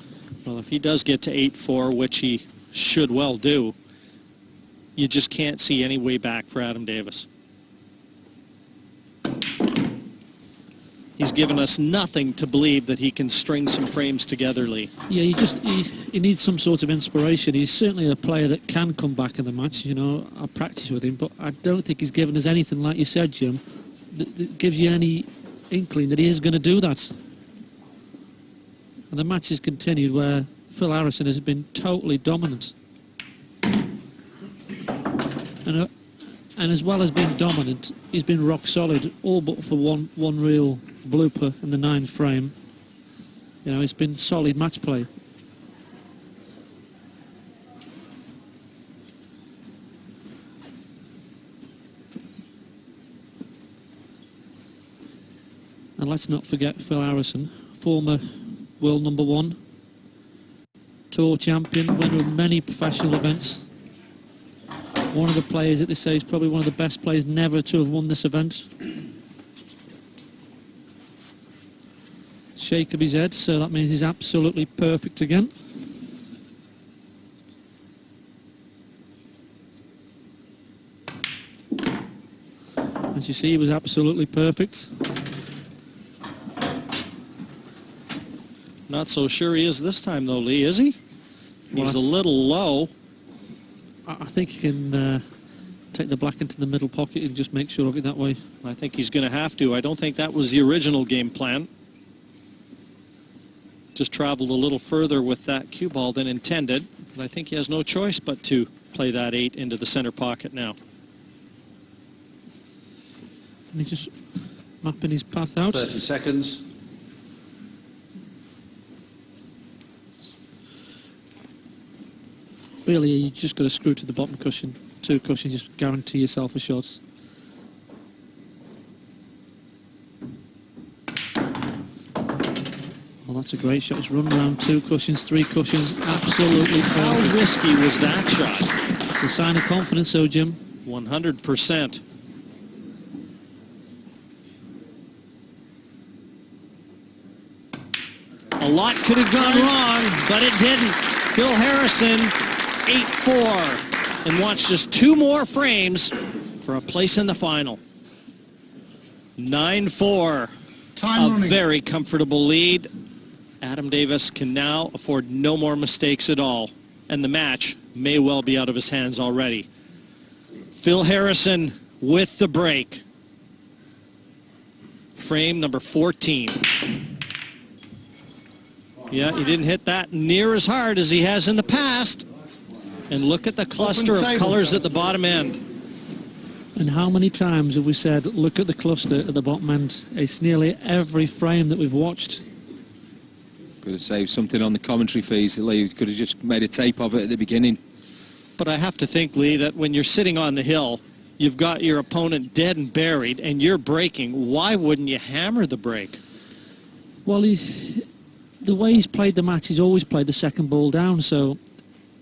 Well, if he does get to 8-4, which he should well do, you just can't see any way back for Adam Davis. He's given us nothing to believe that he can string some frames together, Lee. Yeah, he needs some sort of inspiration. He's certainly a player that can come back in the match. You know, I practice with him, but I don't think he's given us anything, like you said, Jim, that gives you any inkling that he is going to do that. And the match has continued where Phil Harrison has been totally dominant. And as well as being dominant, he's been rock solid, all but for one real blooper in the 9th frame. You know, it's been solid match play. And let's not forget Phil Harrison, former world #1, tour champion, winner of many professional events. One of the players at this stage, probably one of the best players never to have won this event. Shake of his head, so that means he's absolutely perfect again. As you see, he was absolutely perfect. Not so sure he is this time, though, Lee, is he? He's a little low. I think he can take the black into the middle pocket and just make sure of it that way. I think he's going to have to. I don't think that was the original game plan. Just traveled a little further with that cue ball than intended. But I think he has no choice but to play that 8 into the center pocket now. And he's just mapping his path out. 30 seconds. Really, you just got to screw to the bottom cushion. 2 cushions, just guarantee yourself a shot. Well, that's a great shot. It's run around 2 cushions, 3 cushions. Absolutely perfect. How risky was that shot? It's a sign of confidence, though, Jim. 100%. A lot could have gone wrong, but it didn't. Phil Harrison, 8-4, and wants just 2 more frames for a place in the final. 9-4, a very comfortable lead. Adam Davis can now afford no more mistakes at all, and the match may well be out of his hands already. Phil Harrison with the break. Frame number 14. Yeah, he didn't hit that near as hard as he has in the past. And look at the cluster of colors at the bottom end. And how many times have we said, look at the cluster at the bottom end? It's nearly every frame that we've watched. Could have saved something on the commentary fees. Lee could have just made a tape of it at the beginning. But I have to think, Lee, that when you're sitting on the hill, you've got your opponent dead and buried, and you're breaking. Why wouldn't you hammer the break? Well, the way he's played the match, he's always played the second ball down, so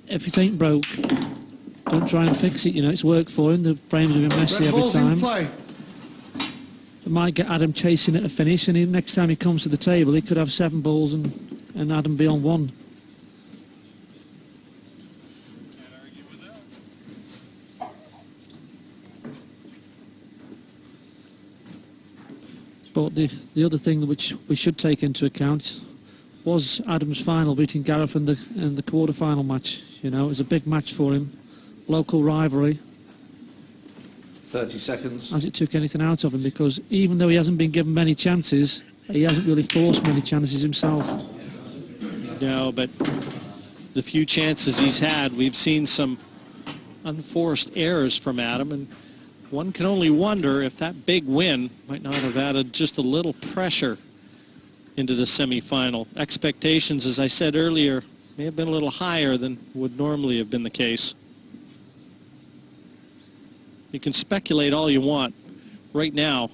if it ain't broke, don't try and fix it. You know, it's worked for him. The frames have been messy every time. It might get Adam chasing at a finish, and next time he comes to the table, he could have 7 balls and Adam be on 1. But the other thing which we should take into account was Adam's final, beating Gareth in the quarter-final match. You know, it was a big match for him, local rivalry. 30 seconds. Has it took anything out of him? Because even though he hasn't been given many chances, he hasn't really forced many chances himself. No, but the few chances he's had, we've seen some unforced errors from Adam, and one can only wonder if that big win might not have added just a little pressure into the semi-final. Expectations, as I said earlier, may have been a little higher than would normally have been the case. You can speculate all you want. Right now,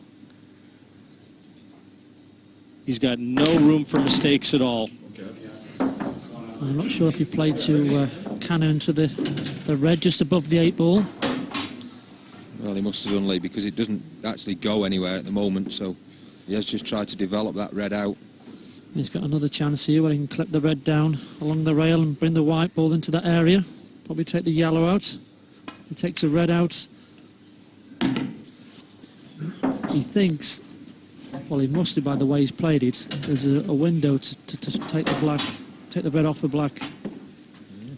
he's got no room for mistakes at all. I'm not sure if he played to cannon into the red just above the 8 ball. Well, he must have done, Lee, because it doesn't actually go anywhere at the moment, so he has just tried to develop that red out. He's got another chance here where he can clip the red down along the rail and bring the white ball into that area. Probably take the yellow out. He takes the red out. He thinks, well, he must have, by the way he's played it, there's a window to take the red off the black,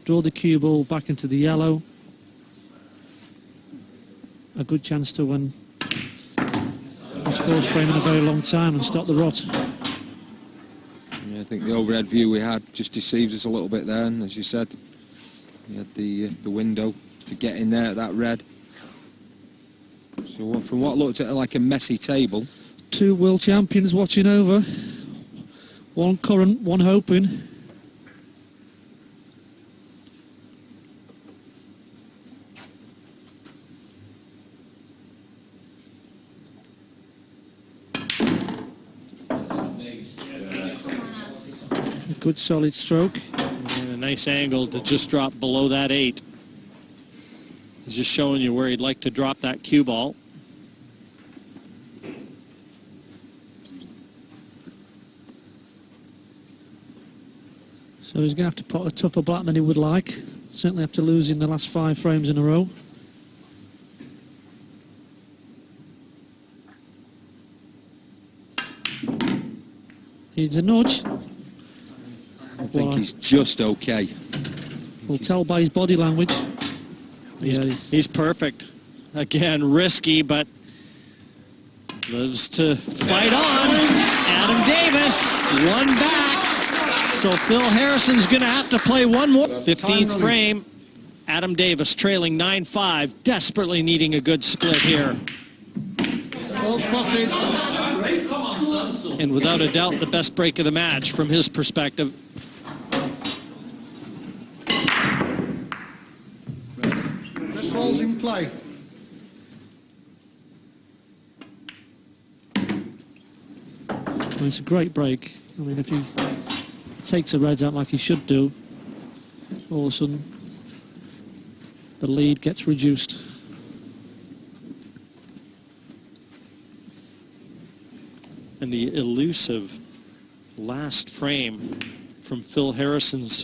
draw the cue ball back into the yellow. A good chance to win his fourth frame in a very long time and stop the rot. Yeah, I think the overhead view we had just deceived us a little bit there, and as you said, he had the window to get in there at that red. So from what looked at like a messy table. 2 world champions watching over. One current, one hoping. A good solid stroke. And a nice angle to just drop below that 8. He's just showing you where he'd like to drop that cue ball. So he's going to have to put a tougher black than he would like. Certainly after losing the last 5 frames in a row. Needs a nudge. I think he's just okay. We'll tell by his body language. He's perfect. Again, risky, but lives to fight on. Adam Davis, 1 back. So Phil Harrison's going to have to play one more. 15th frame. Adam Davis trailing 9-5, desperately needing a good split here. And without a doubt, the best break of the match from his perspective. Red ball's in play. Well, it's a great break. I mean, if he takes the reds out like he should do, all of a sudden the lead gets reduced. And the elusive last frame from Phil Harrison's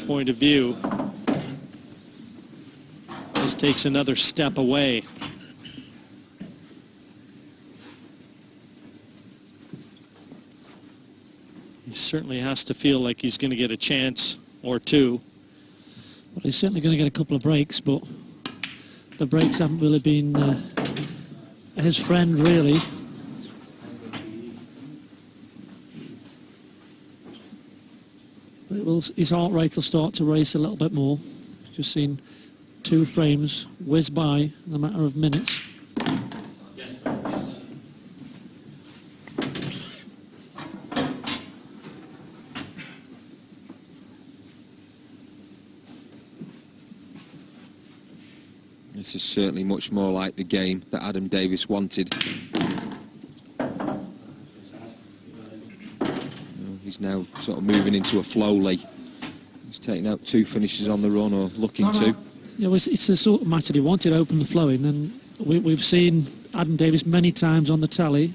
point of view just takes another step away. He certainly has to feel like he's going to get a chance or two. Well, he's certainly going to get a couple of breaks, but the breaks haven't really been his friend, really. But his heart rate will start to race a little bit more. Just seen 2 frames whiz by in a matter of minutes. This is certainly much more like the game that Adam Davis wanted. He's now sort of moving into a flow, Lee. He's taking out 2 finishes on the run, or looking to. Yeah, well, it's the sort of match that he wanted, open the flowing, and we've seen Adam Davis many times on the tally.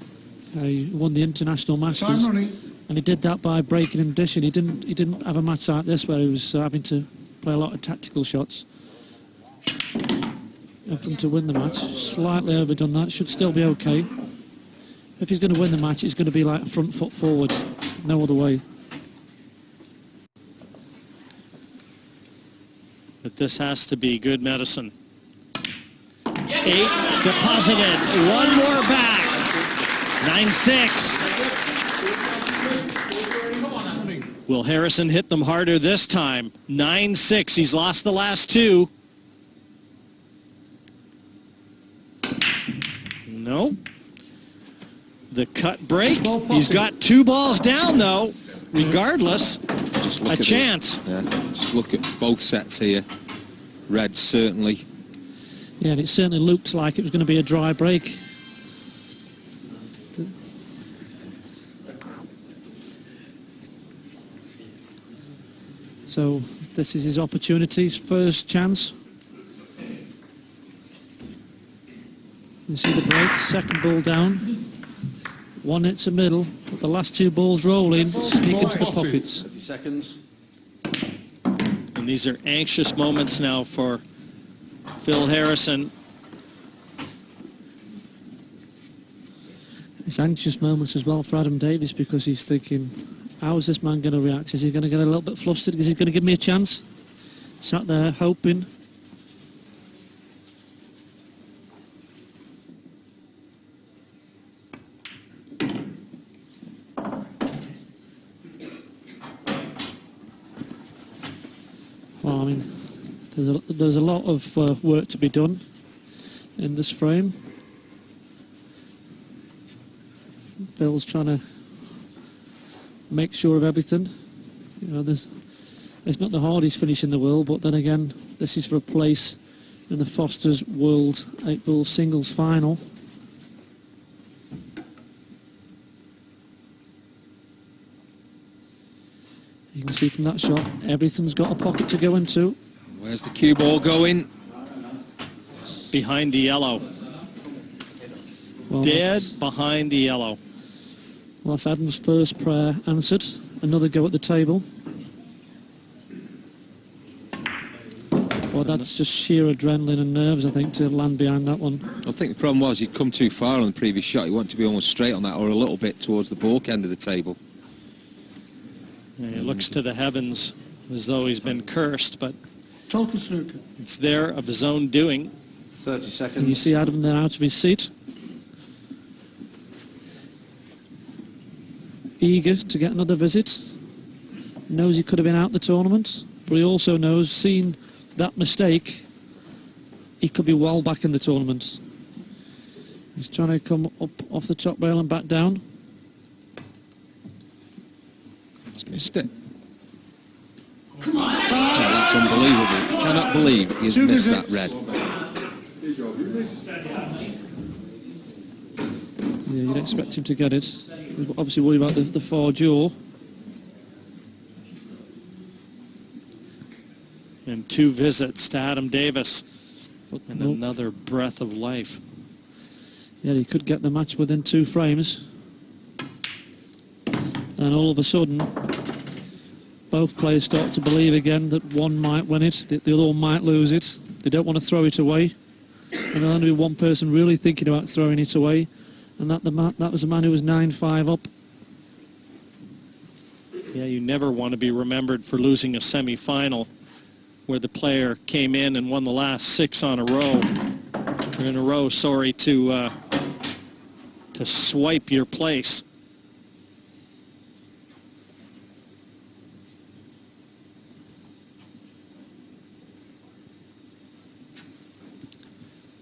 He won the International Masters, and he did that by breaking and dishing. He didn't have a match like this where he was having to play a lot of tactical shots. And for him to win the match, slightly overdone that, should still be okay. If he's going to win the match, it's going to be like front foot forward. No other way. But this has to be good medicine. 8 deposited. One more back. 9-6. Will Harrison hit them harder this time? 9-6. He's lost the last 2. No. The cut break. He's got 2 balls down, though. Regardless, a chance. Just look at both sets here. Red certainly. Yeah, and it certainly looked like it was going to be a dry break. So this is his opportunity, his first chance. You see the break, second ball down. One hits the middle, but the last 2 balls rolling, sneak into the pockets. 30 seconds. And these are anxious moments now for Phil Harrison. It's anxious moments as well for Adam Davis, because he's thinking, how is this man going to react? Is he going to get a little bit flustered? Is he going to give me a chance? Sat there hoping. Well, I mean, there's a lot of work to be done in this frame. Phil's trying to make sure of everything. You know, it's not the hardest finish in the world, but then again, this is for a place in the Foster's World 8-ball singles final. You can see from that shot, everything's got a pocket to go into. Where's the cue ball going? Behind the yellow. Well, Dead behind the yellow. Well, that's Adam's first prayer answered. Another go at the table. Well, that's just sheer adrenaline and nerves, I think, to land behind that one. I think the problem was he'd come too far on the previous shot. He wanted to be almost straight on that, or a little bit towards the baulk end of the table. Yeah, he looks to the heavens as though he's been cursed, but Total snooker. it's there of his own doing. 30 seconds. And you see Adam there out of his seat. Eager to get another visit. Knows he could have been out the tournament, but he also knows, seeing that mistake, he could be well back in the tournament. He's trying to come up off the top rail and back down. He's missed it. Oh, that's unbelievable. Cannot believe he's missed that red. Yeah, you'd expect him to get it. He's obviously worried about the far jaw. And 2 visits to Adam Davis. And another breath of life. Yeah, he could get the match within 2 frames. And all of a sudden, both players start to believe again that one might win it, the other one might lose it. They don't want to throw it away. And there'll only be one person really thinking about throwing it away. And that was the man who was 9-5 up. Yeah, you never want to be remembered for losing a semi-final where the player came in and won the last 6 in a row, sorry, to swipe your place.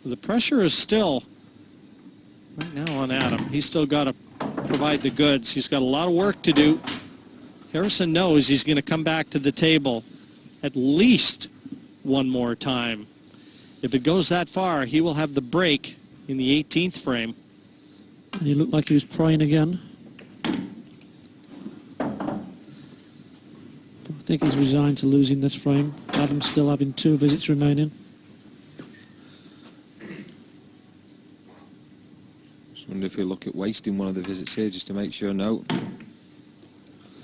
The pressure is still right now on Adam. He's still got to provide the goods. He's got a lot of work to do. Harrison knows he's going to come back to the table at least one more time. If it goes that far, he will have the break in the 18th frame. And he looked like he was praying again. I think he's resigned to losing this frame. Adam's still having 2 visits remaining. Just wonder if he'll look at wasting one of the visits here just to make sure. No.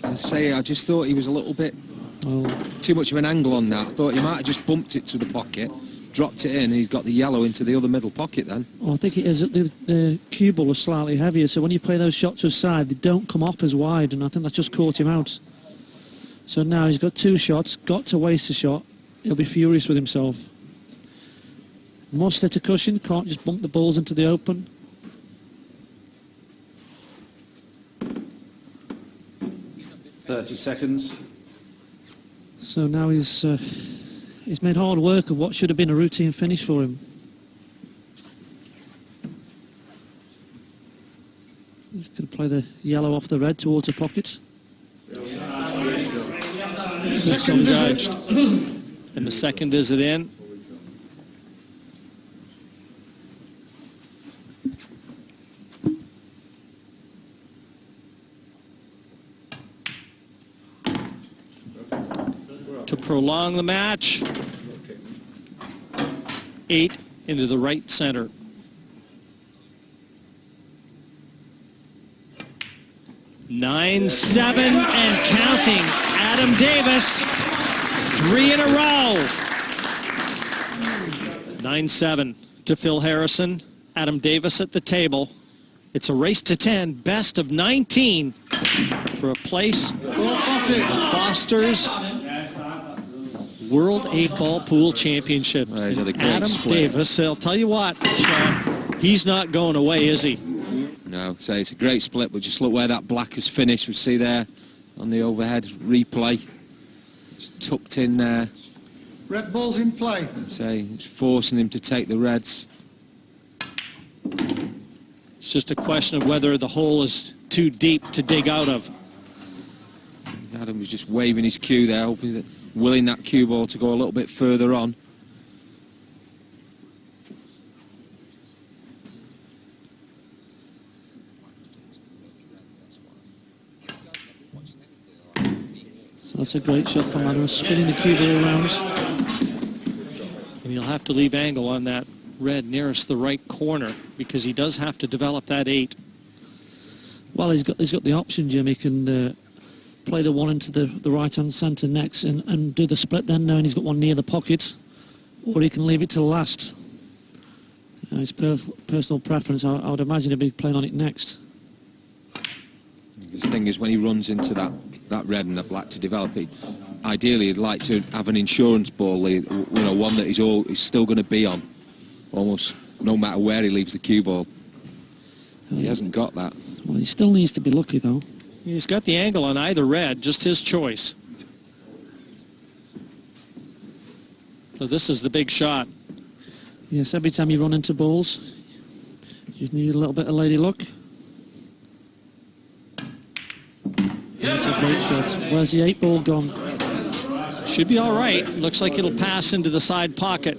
I just thought he was a little bit too much of an angle on that. I thought he might have just bumped it to the pocket, dropped it in, he's got the yellow into the other middle pocket then. Oh, I think it is that the cue ball was slightly heavier, so when you play those shots to the side, they don't come off as wide, and I think that's just caught him out. So now he's got 2 shots, got to waste a shot. He'll be furious with himself. Must hit a cushion, can't just bump the balls into the open. .30 seconds. So now he's made hard work of what should have been a routine finish for him. He's going to play the yellow off the red towards the pocket. Second judged. And the second is it in. To prolong the match, 8 into the right center. (9-7) and counting. Adam Davis, 3 in a row. 9-7 to Phil Harrison. Adam Davis at the table. It's a race to 10, best of 19 for a place in the Foster's World 8-Ball Pool Championship. Adam Davis, I'll tell you what, Sean, he's not going away, is he? No, so it's a great split, but just look where that black has finished. We see there on the overhead replay. It's tucked in there. Red ball's in play. So it's forcing him to take the reds. It's just a question of whether the hole is too deep to dig out of. Adam was just waving his cue there, hoping that, willing that cue ball to go a little bit further on. So that's a great shot from Adam, spinning the cue ball around. And he'll have to leave angle on that red nearest the right corner because he does have to develop that 8. Well, he's got the option, Jim. He can play the one into the right-hand centre next and do the split then, knowing he's got one near the pocket, or he can leave it to last. His personal preference, I would imagine he'll be playing on it next. The thing is, when he runs into that red and the black to develop it, ideally he'd like to have an insurance ball, one that he's still going to be on, almost no matter where he leaves the cue ball. He hasn't got that. Well, he still needs to be lucky, though. He's got the angle on either red, just his choice. So this is the big shot. Yes, every time you run into balls, you just need a little bit of lady luck. That's a great shot. Where's the 8-ball gone? Should be all right. Looks like it'll pass into the side pocket.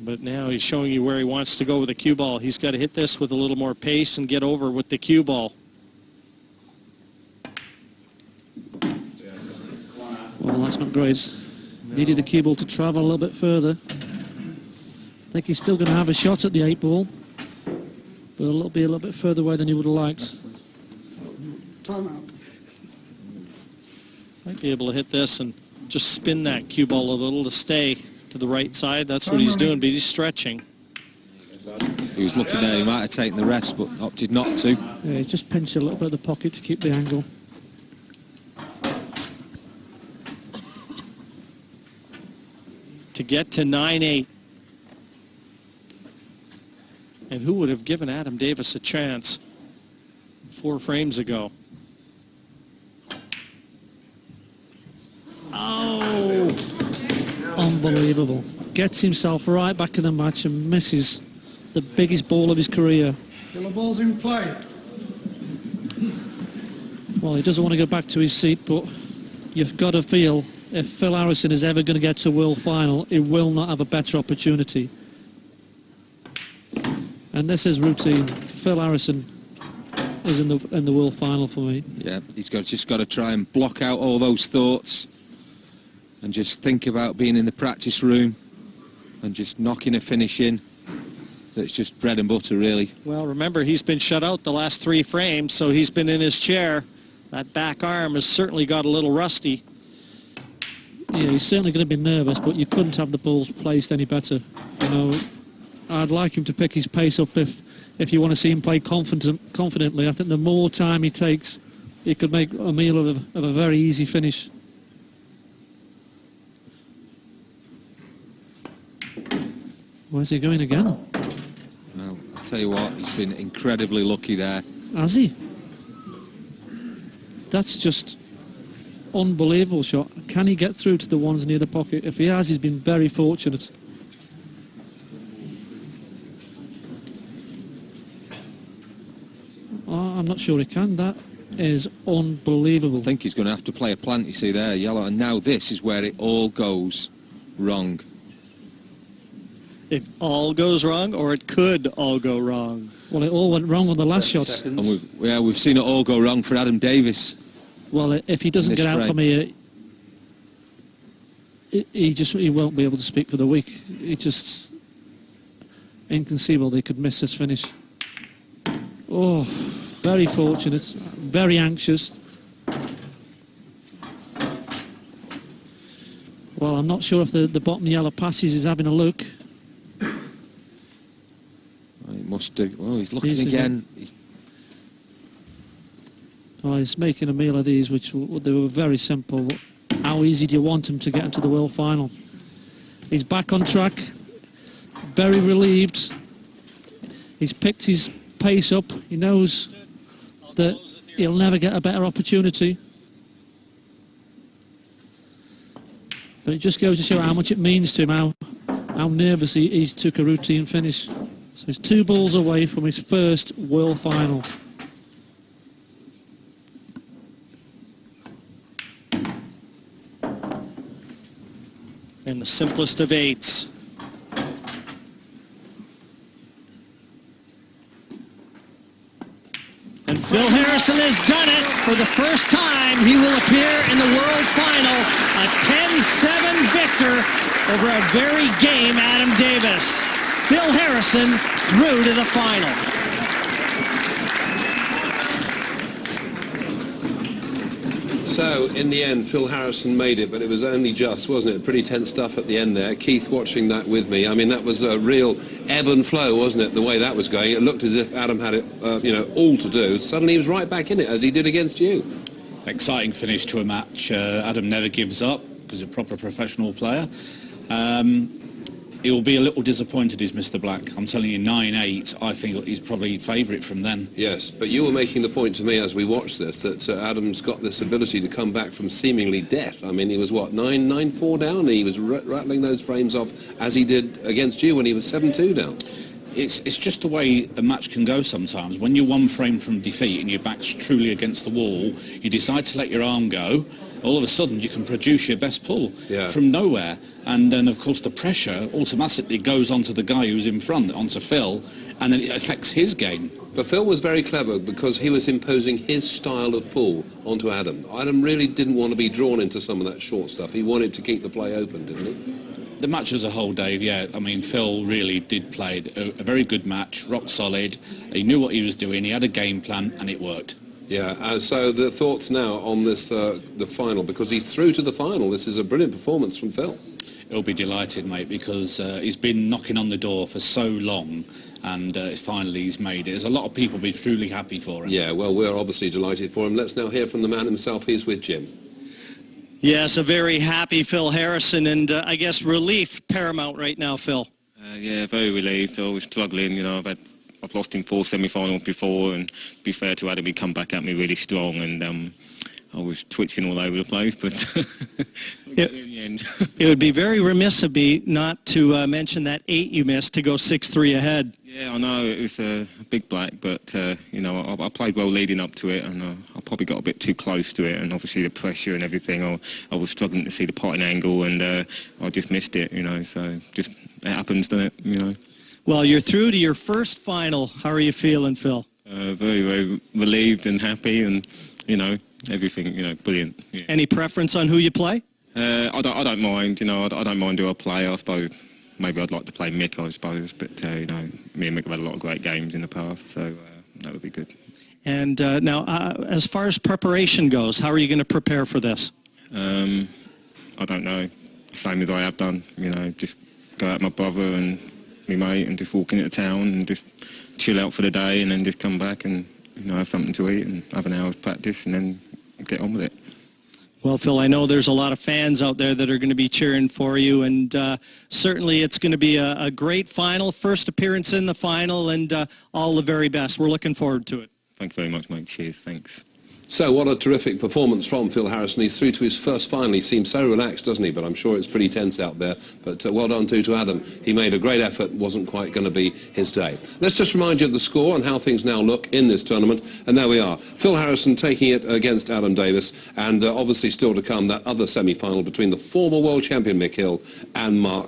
But now he's showing you where he wants to go with the cue ball. He's got to hit this with a little more pace and get over with the cue ball. Well, that's not great. Needed the cue ball to travel a little bit further. I think he's still going to have a shot at the 8-ball, but it'll be a little bit further away than he would have liked. Time out. Might be able to hit this and just spin that cue ball a little to stay to the right side. That's what he's doing, but he's stretching. He was looking there, he might have taken the rest, but opted not to. Yeah, just pinch a little bit of the pocket to keep the angle. To get to 9-8. And who would have given Adam Davis a chance 4 frames ago? Oh! Unbelievable. Gets himself right back in the match and misses the biggest ball of his career. Yellow ball's in play. Well, he doesn't want to go back to his seat, but you've got to feel if Phil Harrison is ever going to get to a world final, he will not have a better opportunity. And this is routine. Phil Harrison is in the world final for me. Yeah, he's just got to try and block out all those thoughts and just think about being in the practice room and just knocking a finish in that's just bread and butter, really. Well, remember, he's been shut out the last 3 frames, so he's been in his chair. That back arm has certainly got a little rusty. Yeah, he's certainly going to be nervous, but you couldn't have the balls placed any better. You know, I'd like him to pick his pace up if you want to see him play confidently. I think the more time he takes, he could make a meal of a very easy finish. Where's he going again? Well, I'll tell you what, he's been incredibly lucky there. Has he? That's just unbelievable shot. Can he get through to the ones near the pocket? If he has, he's been very fortunate. I'm not sure he can. That is unbelievable. I think he's going to have to play a plant, you see there, yellow. And now this is where it all goes wrong. It all goes wrong, or it could all go wrong? Well, it all went wrong on the last shot. And we've seen it all go wrong for Adam Davis. Well, if he doesn't get out from here, he won't be able to speak for the week. It's just inconceivable they could miss this finish. Oh, very fortunate, very anxious. Well, I'm not sure if the bottom yellow passes is having a look. He must do. Oh, he's looking again. He's making a meal of these, which they were very simple. How easy do you want him to get into the world final? He's back on track, very relieved. He's picked his pace up. He knows that he'll never get a better opportunity. But it just goes to show how much it means to him, how nervous he took a routine finish. So he's 2 balls away from his first world final. And the simplest of 8s. And Phil Harrison has done it. For the first time, he will appear in the World Final. A 10-7 victor over a very game Adam Davis. Phil Harrison through to the final. So, in the end, Phil Harrison made it, but it was only just, wasn't it? Pretty tense stuff at the end there. Keith watching that with me. I mean, that was a real ebb and flow, wasn't it, the way that was going? It looked as if Adam had it, all to do. Suddenly he was right back in it, as he did against you. Exciting finish to a match. Adam never gives up, because he's a proper professional player. He'll be a little disappointed he's missed the black. I'm telling you, 9-8, I think he's probably favourite from then. Yes, but you were making the point to me as we watched this that Adam's got this ability to come back from seemingly death. I mean, he was, what, 9-4 down? He was rattling those frames off as he did against you when he was 7-2 down. It's just the way the match can go sometimes. When you're 1 frame from defeat and your back's truly against the wall, you decide to let your arm go. All of a sudden you can produce your best pull from nowhere, and then of course the pressure automatically goes onto the guy who's in front, onto Phil, and then it affects his game. But Phil was very clever because he was imposing his style of pull onto Adam. Adam really didn't want to be drawn into some of that short stuff. He wanted to keep the play open, didn't he? The match as a whole, Dave, yeah, I mean, Phil really did play a very good match, rock solid. He knew what he was doing, he had a game plan, and it worked. Yeah, so the thoughts now on this, the final, because he's through to the final. This is a brilliant performance from Phil. He'll be delighted, mate, because he's been knocking on the door for so long, and finally he's made it. There's a lot of people be truly happy for him. Yeah, well, we're obviously delighted for him. Let's now hear from the man himself. He's with Jim. Yes, a very happy Phil Harrison, and I guess relief paramount right now, Phil. Yeah, very relieved. I was struggling, I've lost in 4 semi-finals before, and to be fair to Adam, he come back at me really strong, and I was twitching all over the place, but in the end. It would be very remiss of me not to mention that 8 you missed to go 6-3 ahead. Yeah, I know, it was a big black, but, I played well leading up to it, and I probably got a bit too close to it, and obviously the pressure and everything, I was struggling to see the potting angle, and I just missed it, so just, it happens, doesn't it, Well, you're through to your first final. How are you feeling, Phil? Very, very relieved and happy, and, everything, brilliant. Yeah. Any preference on who you play? I don't mind, I don't mind who I play. I suppose maybe I'd like to play Mick, I suppose. But you know, me and Mick have had a lot of great games in the past, so that would be good. And now, as far as preparation goes, how are you going to prepare for this? I don't know. Same as I have done. You know, just go out with my brother and my mate and just walk into town and just chill out for the day and then just come back and, you know, have something to eat and have an hour's practice and then get on with it. Well, Phil, I know there's a lot of fans out there that are going to be cheering for you, and certainly it's going to be a great final, first appearance in the final, and all the very best. We're looking forward to it. Thank you very much, mate. Cheers. Thanks. So what a terrific performance from Phil Harrison. He's through to his first final. He seems so relaxed, doesn't he? But I'm sure it's pretty tense out there. But well done too to Adam. He made a great effort. Wasn't quite going to be his day. Let's just remind you of the score and how things now look in this tournament. And there we are. Phil Harrison taking it against Adam Davis. And obviously still to come that other semi-final between the former world champion Mick Hill and Mark